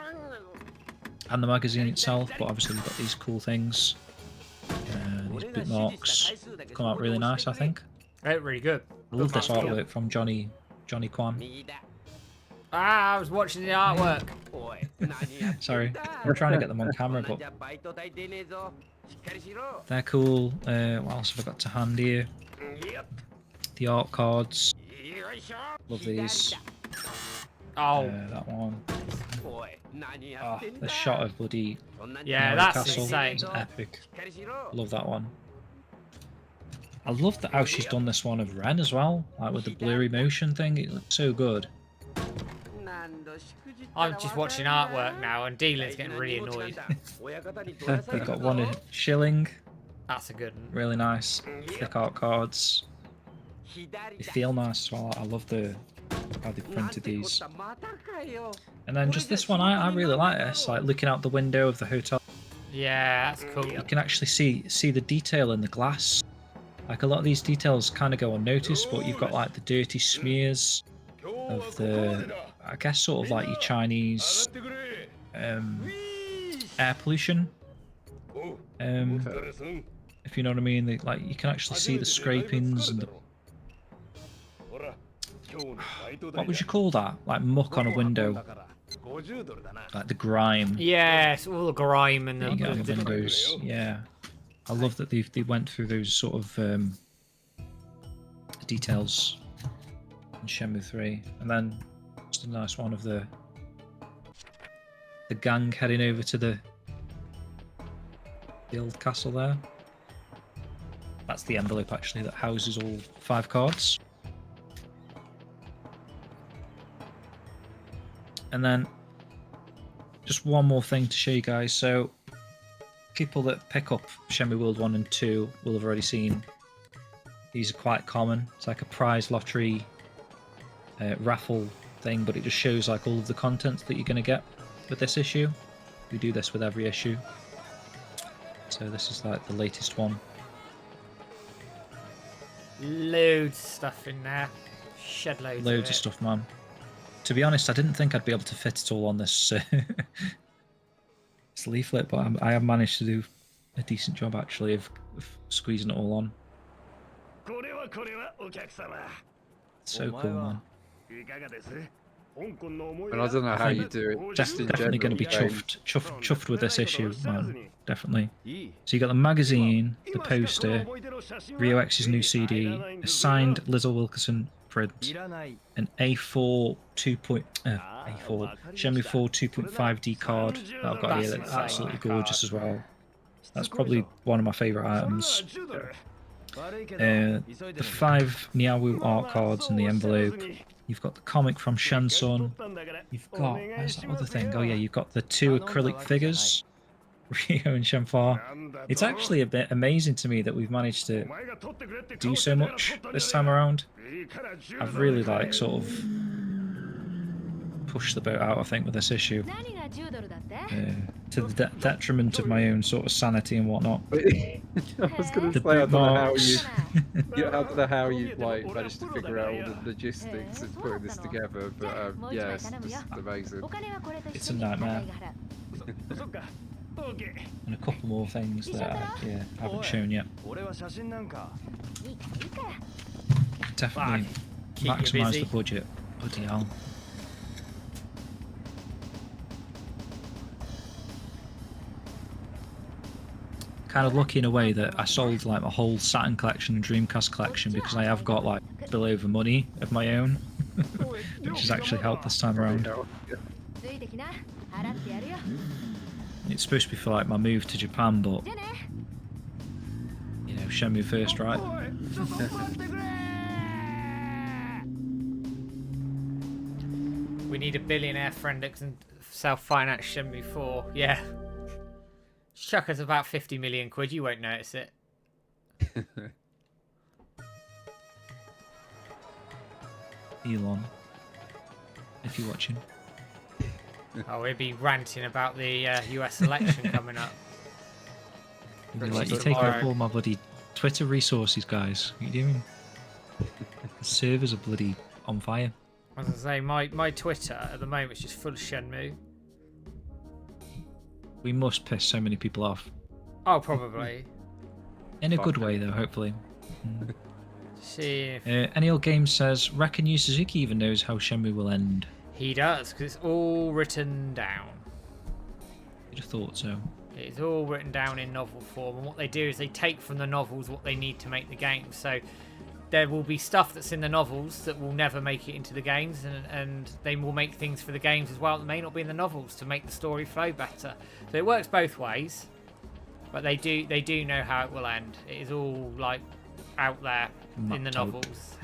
And the magazine itself, but obviously we've got these cool things. These bookmarks come out really nice, I think. Really good. I love this artwork from Johnny Kwan. I was watching the artwork. Sorry, I'm trying to get them on camera, but they're cool. What else have I got to hand here? The art cards. Love these. Oh, That one. Oh, the shot of bloody yeah, Mary that's Castle insane. is epic. Love that one. I love how she's done this one of Ren as well, like with the blurry motion thing. It looks so good. I'm just watching artwork now, and Dealin's getting really annoyed. We've got one of Shilling, That's a good one. really nice. Thick art cards. They feel nice as well. I love how they printed these. And then just this one, I really like this. Like looking out the window of the hotel, Yeah, that's cool. you can actually see the detail in the glass. Like a lot of these details kind of go unnoticed, but you've got like the dirty smears of the, I guess, sort of like your Chinese air pollution. If you know what I mean, like you can actually see the scrapings and the, what would you call that? Like muck on a window, like the grime. Yeah, it's all the grime and that you get on the the windows. Yeah, I love that they went through those sort of details in Shenmue 3, and then just a nice one of the gang heading over to the old castle there. That's the envelope actually that houses all 5 cards. And then just one more thing to show you guys. So people that pick up Shenmue World 1 and 2 will have already seen. These are quite common. It's like a prize lottery raffle thing, but it just shows like all of the content that you're going to get with this issue. We do this with every issue. So this is like the latest one. Loads of stuff in there. Shed loads of stuff, man. To be honest, I didn't think I'd be able to fit it all on this, this leaflet, but I have managed to do a decent job actually of squeezing it all on. So cool, man. And I don't know how you do it. Just in Definitely going to be general, chuffed with this issue, man. Definitely. So you got the magazine, the poster, Rio X's new CD, a signed Lizzle Wilkerson print, an A4 Shenmue 4 2.5D card that I've got here. That's absolutely gorgeous as well. That's probably one of my favourite items. The 5 Niawu art cards in the envelope. You've got the comic from Shensun. You've got, where's that other thing? Oh yeah, you've got the 2 acrylic figures, Rio and Shenfar. It's actually a bit amazing to me that we've managed to do so much this time around. I've really like sort of pushed the boat out, I think, with this issue. To the detriment of my own sort of sanity and whatnot. I was going to say, I don't know how you like managed to figure out all the logistics of putting this together, but yeah, it's just amazing. It's a nightmare. And a couple more things that I haven't shown yet. Definitely maximise the budget. Bloody hell. Kind of lucky in a way that I sold like my whole Saturn collection and Dreamcast collection because I have got like spillover money of my own, which has actually helped this time around. It's supposed to be for like my move to Japan, but you know, Shenmue first, right? We need a billionaire friend that can self-finance Shenmue 4. Yeah. Chuck us about 50 million quid, you won't notice it. Elon, if you're watching. Oh, we'll be ranting about the US election coming up. You're like, you're taking up all my bloody Twitter resources, guys. What are you doing? The servers are bloody on fire. As I say, my Twitter at the moment is just full of Shenmue. We must piss so many people off. Oh, probably. In a good way, though, hopefully. See if... Any old game says, reckon Yu Suzuki even knows how Shenmue will end. He does, because it's all written down. You'd have thought so. It's all written down in novel form, and what they do is they take from the novels what they need to make the game. So there will be stuff that's in the novels that will never make it into the games, and they will make things for the games as well that may not be in the novels to make the story flow better. So it works both ways, but they do know how it will end. It is all like out there in the novels.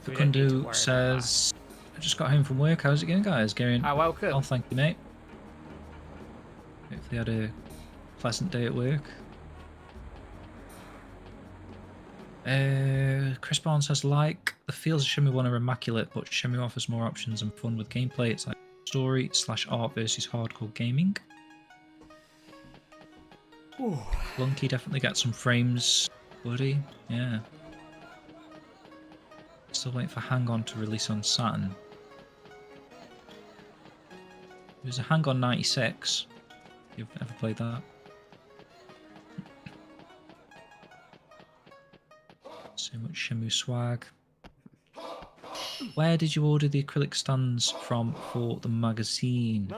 Fakundu says, I just got home from work. How's it going, guys? Going? Oh, welcome. Oh, thank you, mate. Hopefully you had a pleasant day at work. Chris Barnes says, like, the feels of Shenmue 1 are immaculate, but Shenmue offers more options and fun with gameplay. It's like story / art versus hardcore gaming. Ooh. Lunky definitely got some frames, buddy. Yeah. Still waiting for Hang On to release on Saturn. There's a Hang On 96. You've ever played that? So much Shenmue swag. Where did you order the acrylic stands from for the magazine?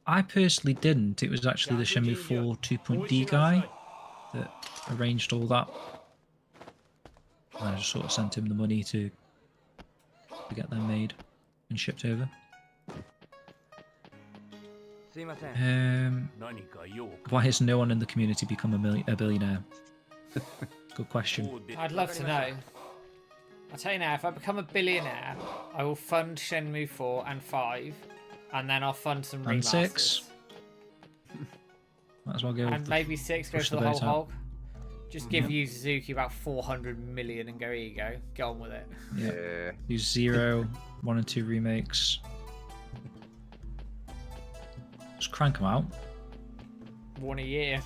I personally didn't. It was actually the Shenmue 4 2.D guy that arranged all that. And I just sort of sent him the money to get them made and shipped over. Why has no one in the community become a billionaire? Good question. I'd love to know. I'll tell you now, if I become a billionaire, I will fund Shenmue 4 and 5, and then I'll fund some remasters. And 6? Might as well go. And maybe 6 goes push for the the whole boat out. hog. Just give Yu Suzuki about 400 million and go, here you go. Get on with it. Yeah. Use 0, 1 and 2 remakes. Just crank them out. 1 a year.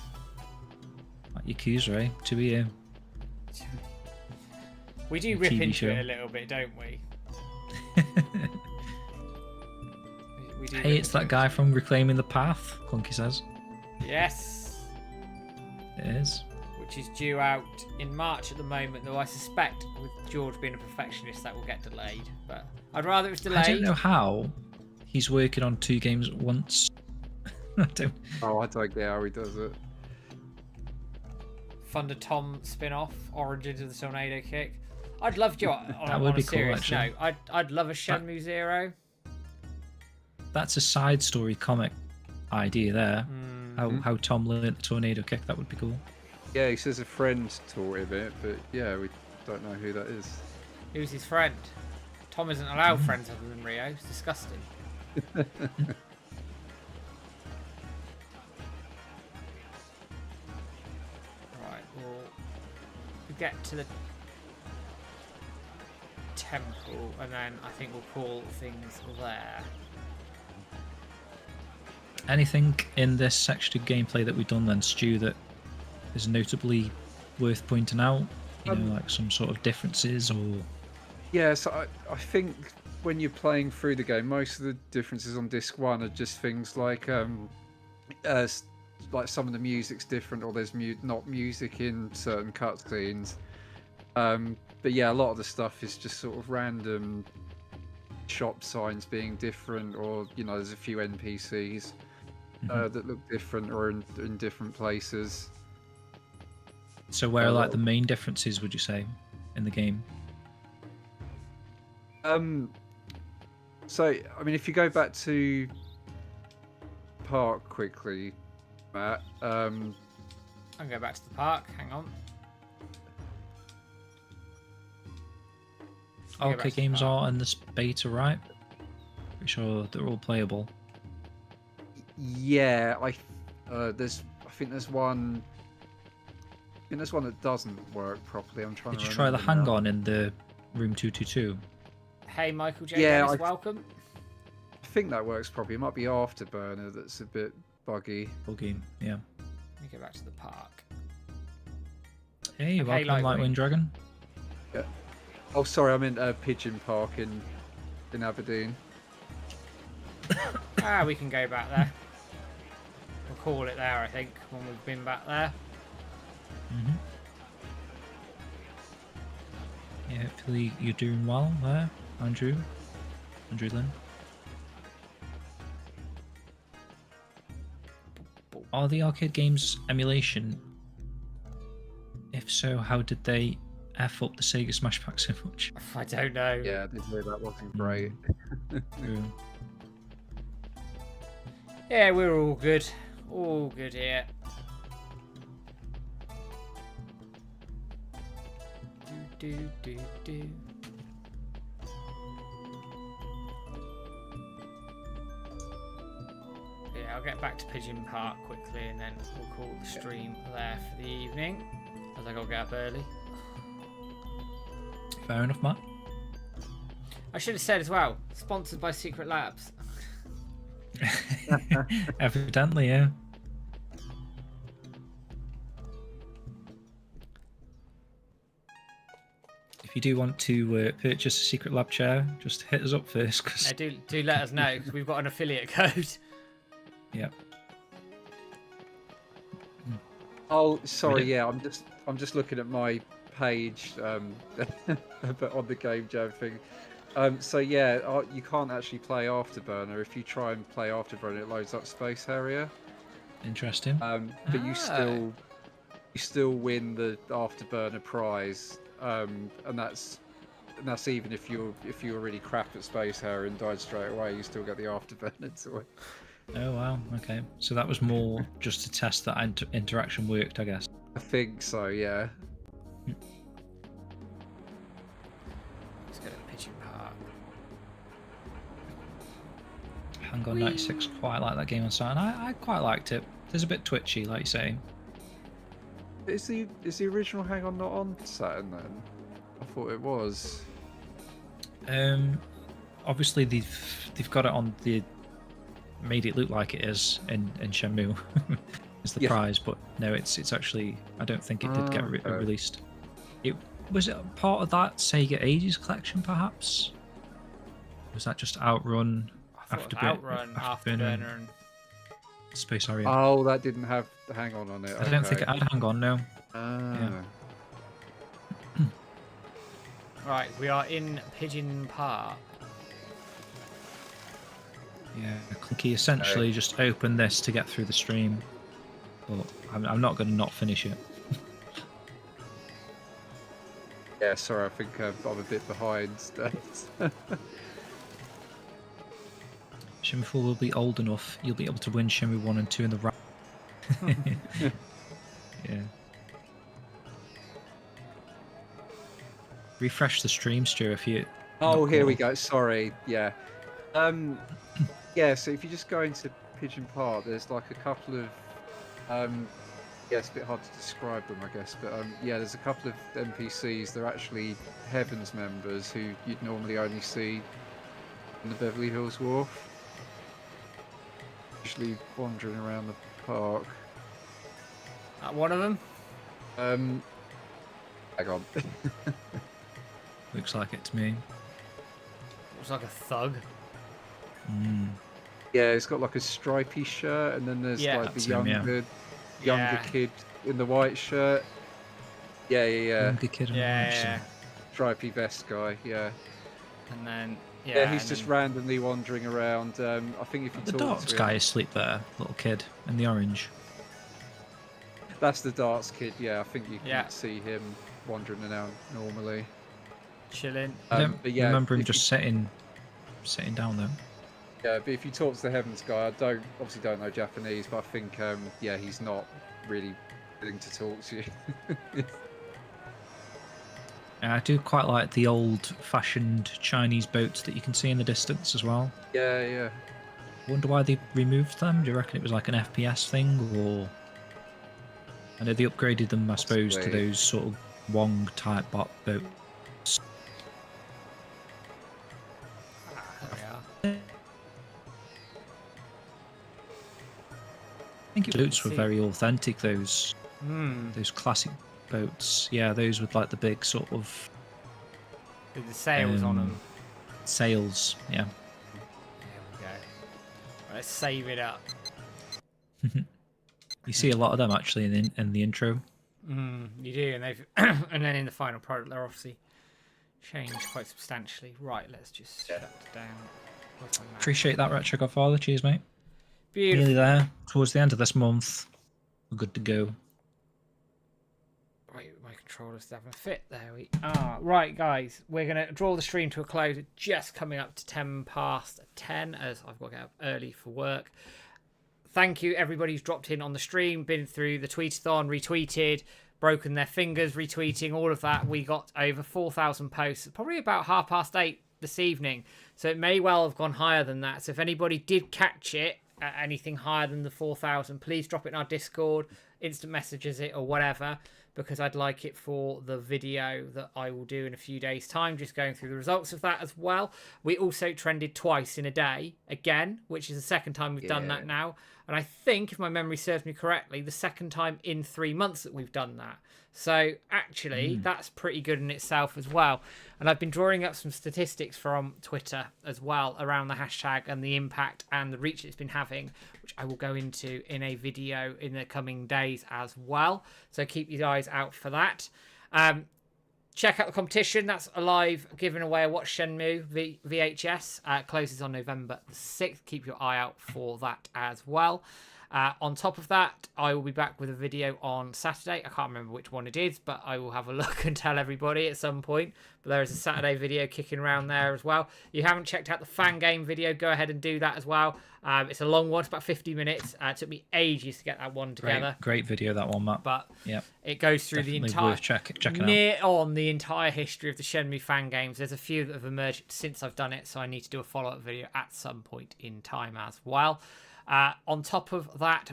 Like Yakuza, eh? 2 a year. We do A rip TV into show. it a little bit, don't we? We do Hey, rip it's into that it. guy from Reclaiming the Path, Clunky says. Yes. It is. Which is due out in March at the moment, though I suspect with George being a perfectionist that will get delayed. But I'd rather it was delayed. I don't know how he's working on 2 games at once. I don't. Oh, I don't get how he does it. Thunder Tom spin-off, Origins of the Tornado Kick. I'd love you on, That would on be a cool, serious actually. note. I'd love a Shenmue Zero. That's a side story comic idea there. Mm. How Tom learned the tornado kick. That would be cool. Yeah, he says a friend taught him it, but yeah, we don't know who that is. Who's his friend? Tom isn't allowed friends other than Rio. It's disgusting. Right, we'll get to the temple, and then I think we'll call things there. Anything in this section of gameplay that we've done then, Stu, that is notably worth pointing out? You know, like some sort of differences or... Yeah, so I think when you're playing through the game, most of the differences on disc 1 are just things like some of the music's different, or there's not music in certain cutscenes. But yeah, a lot of the stuff is just sort of random shop signs being different, or you know, there's a few NPCs that look different or in different places. So where are like the main differences, would you say, in the game? So I mean, if you go back to Park quickly, Matt. I'll go back to the park. Hang on. Go back Okay, to the games park. are in this beta, right? Pretty sure they're all playable. Yeah, I think there's one. I think there's one that doesn't work properly. I'm trying Did to you try the remember now. hang-on in the room 222? Hey, Michael J. Yeah, Dennis, welcome. I think that works properly. It might be Afterburner that's a bit buggy. Full game, yeah. Let me go back to the park. Hey, Okay, welcome, Lightwing. Lightwing Dragon. Oh, sorry, I meant Pigeon Park in Aberdeen. We can go back there. We'll call it there, I think, when we've been back there. Yeah, hopefully you're doing well there, Andrew Lynn. Are the arcade games emulation? If so, how did they F up the Sega Smash Pack so much? I don't know. Yeah, I did hear that wasn't great. True. Yeah, we're all good. All good here. Do. Yeah, I'll get back to Pigeon Park quickly and then we'll call the stream there for the evening. As I gotta get up early. Fair enough, Matt. I should have said as well, sponsored by Secret Labs. Evidently, yeah. If you do want to purchase a Secret Lab chair, just hit us up first. Cause... Do let us know, because we've got an affiliate code. Yeah. Oh, sorry. Yeah. Yeah, I'm just looking at my page, but on the Game Jam thing. So yeah, you can't actually play Afterburner. If you try and play Afterburner, it loads up Space Harrier. Interesting. But you still win the Afterburner prize, and that's even if you were really crap at Space Harrier and died straight away, you still get the Afterburner toy. Oh wow. Okay. So that was more just to test that interaction worked, I guess. I think so. Yeah. Let's go to Pigeon Park. Hang on, 96. Quite like that game on Saturn. I quite liked it. There's a bit twitchy, like you say. Is the original Hang On not on Saturn then? I thought it was. Obviously they've got it on the made it look like it is in Shenmue as the prize, but no, it's actually, I don't think it did get released. It was it part of that Sega Ages collection, perhaps? Was that just Outrun, Afterburner, and Space Harrier? Oh, that didn't have the Hang On it. I don't think it had Hang On, no. Right, we are in Pigeon Park. Yeah, Clunky essentially just opened this to get through the stream, but I'm not going to not finish it. Yeah, sorry, I think I'm a bit behind. Shenmue 4 will be old enough, you'll be able to win Shenmue 1 and 2 in the round. Yeah. Refresh the stream, Stu, if you... Oh, here we go. Sorry. Yeah. Yeah, so if you just go into Pigeon Park, there's like a couple of... yeah, it's a bit hard to describe them, I guess. But yeah, there's a couple of NPCs. They're actually Heavens members who you'd normally only see in the Beverly Hills Wharf. Usually wandering around the park. One of them? Hang on. Looks like it to me. Looks like a thug. Yeah, it's got like a stripy shirt, and then there's like the younger kid in the white shirt. Yeah. Younger kid in the white shirt. Stripy vest guy, yeah. And then he's just randomly wandering around. I think if you the talk darts to him, guy asleep there, little kid in the orange. that's the darts kid. Yeah, I think you can see him wandering around normally. Chilling. I don't remember him just sitting down though. Yeah, but if you talk to the Heavens guy, I obviously don't know Japanese, but I think he's not really willing to talk to you. I do quite like the old-fashioned Chinese boats that you can see in the distance as well. Yeah. Wonder why they removed them. Do you reckon it was like an FPS thing, or I know they upgraded them, I suppose, to those sort of Wong type bot boats. I think boats were very authentic. Those classic boats. Yeah, those with like the big sort of with the sails on them. Sails, yeah. There we go. Let's save it up. You see a lot of them actually in the intro. You do, and they've and then in the final product they're obviously changed quite substantially. Right, let's just shut down. Appreciate that, Retro Godfather. Cheers, mate. Beautiful. Nearly there. Towards the end of this month, we're good to go. Right, my controllers haven't fit. There we are. Right, guys, we're going to draw the stream to a close. Just coming up to 10 past 10, as I've got to get up early for work. Thank you, everybody who's dropped in on the stream, been through the tweetathon, retweeted, broken their fingers, retweeting, all of that. We got over 4,000 posts, probably about 8:30 this evening. So it may well have gone higher than that. So if anybody did catch it, anything higher than the 4,000, please drop it in our Discord, instant messages it or whatever, because I'd like it for the video that I will do in a few days time, just going through the results of that as well. We also trended twice in a day again, which is the second time we've done that now, and I think, if my memory serves me correctly, the second time in 3 months that we've done that. So actually that's pretty good in itself as well. And I've been drawing up some statistics from Twitter as well around the hashtag and the impact and the reach it's been having, which I will go into in a video in the coming days as well. So keep your eyes out for that. Check out the competition. That's a live giving away a Watch Shenmue VHS. Closes on November the 6th. Keep your eye out for that as well. On top of that, I will be back with a video on Saturday. I can't remember which one it is, but I will have a look and tell everybody at some point. But there is a Saturday video kicking around there as well. If you haven't checked out the fan game video, go ahead and do that as well. It's a long one. It's about 50 minutes. It took me ages to get that one together. Great video, that one, Matt. But yeah, it goes through definitely the entire worth checking the entire history of the Shenmue fan games. There's a few that have emerged since I've done it, so I need to do a follow-up video at some point in time as well. On top of that,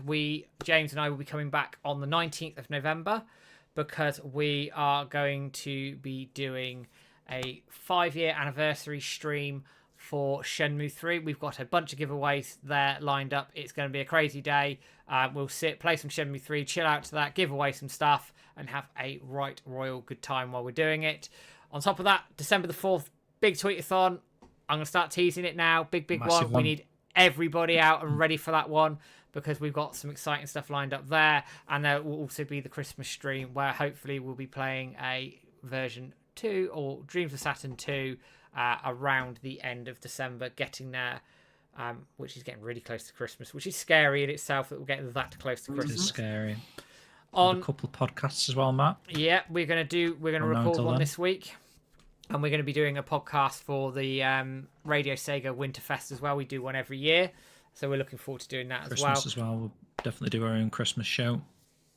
James and I will be coming back on the 19th of November because we are going to be doing a 5-year anniversary stream for Shenmue 3. We've got a bunch of giveaways there lined up. It's going to be a crazy day. We'll play some Shenmue 3, chill out to that, give away some stuff, and have a right royal good time while we're doing it. On top of that, December the 4th, big tweetathon. I'm going to start teasing it now. Big Massive one. We need everybody out and ready for that one because we've got some exciting stuff lined up there. And there will also be the Christmas stream where hopefully we'll be playing a version 2 or Dreams of Saturn 2 around the end of December, getting there, which is getting really close to Christmas, which is scary in itself that we're getting that close to Christmas. It is scary. On a couple of podcasts as well, Matt. Yeah, we're going to record one this week, and we're going to be doing a podcast for the Radio Sega Winterfest as well. We do one every year, so we're looking forward to doing that Christmas as well. We'll definitely do our own Christmas show,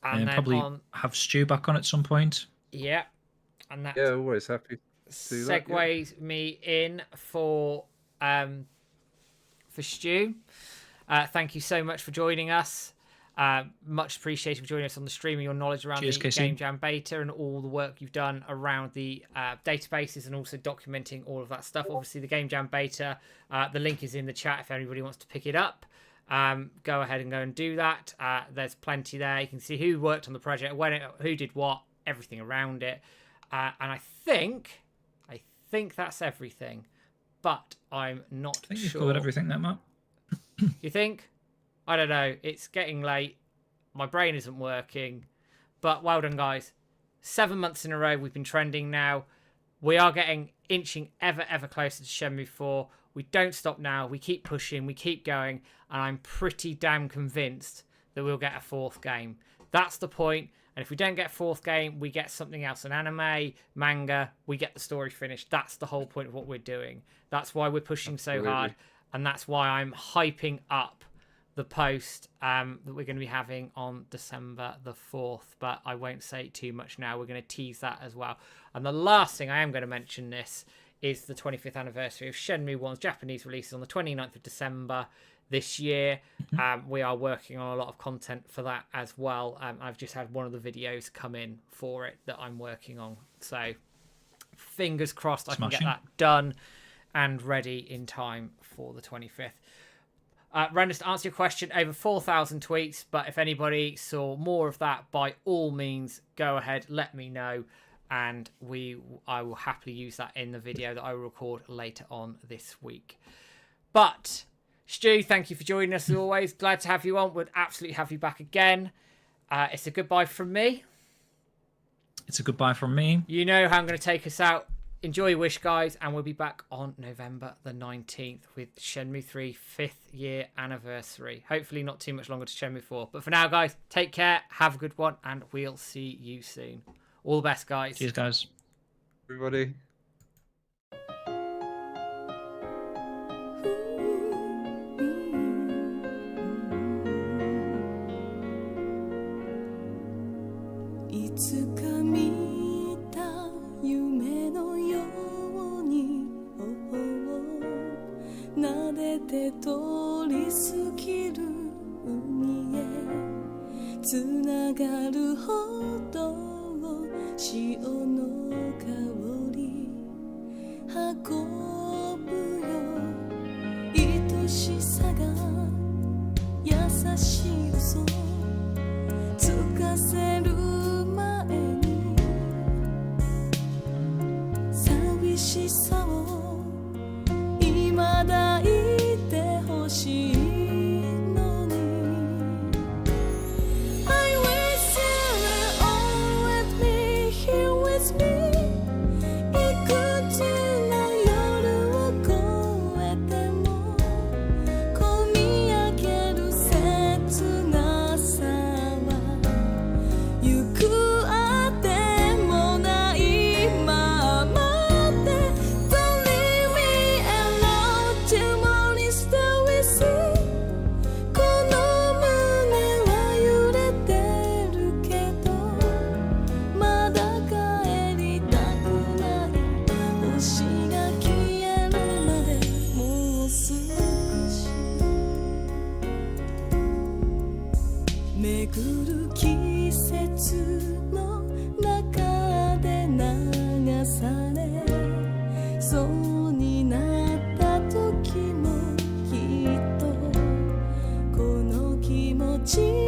and probably have Stu back on at some point. Yeah, and that always happy to do that. Segues me in for Stu. Thank you so much for joining us. Much appreciated for joining us on the stream and your knowledge around the Game Jam beta and all the work you've done around the databases and also documenting all of that stuff. Obviously, the Game Jam beta, the link is in the chat if anybody wants to pick it up. Go ahead and go and do that. There's plenty there. You can see who worked on the project, who did what, everything around it. And I think that's everything, but I'm not sure. I think you've covered everything there, Matt. You think? I don't know. It's getting late. My brain isn't working. But well done, guys. 7 months in a row we've been trending now. We are inching ever closer to Shenmue 4. We don't stop now. We keep pushing. We keep going. And I'm pretty damn convinced that we'll get a 4th game. That's the point. And if we don't get a 4th game, we get something else. An anime, manga. We get the story finished. That's the whole point of what we're doing. That's why we're pushing so hard. And that's why I'm hyping up the post that we're going to be having on December the 4th, but I won't say too much now. We're going to tease that as well. And the last thing I am going to mention this is the 25th anniversary of Shenmue 1's Japanese release on the 29th of December this year. We are working on a lot of content for that as well. I've just had one of the videos come in for it that I'm working on. So fingers crossed I can get that done and ready in time for the 25th. Renders, to answer your question, over 4,000 tweets, but if anybody saw more of that, by all means, go ahead, let me know, and I will happily use that in the video that I will record later on this week. But, Stu, thank you for joining us as always. Glad to have you on. Would absolutely have you back again. It's a goodbye from me. It's a goodbye from me. You know how I'm going to take us out. Enjoy your wish, guys, and we'll be back on November the 19th with Shenmue 3 5th year anniversary. Hopefully not too much longer to Shenmue 4. But for now, guys, take care, have a good one, and we'll see you soon. All the best, guys. Cheers, guys. Everybody. 巡る季節の中で流されそうになった時もきっとこの気持ち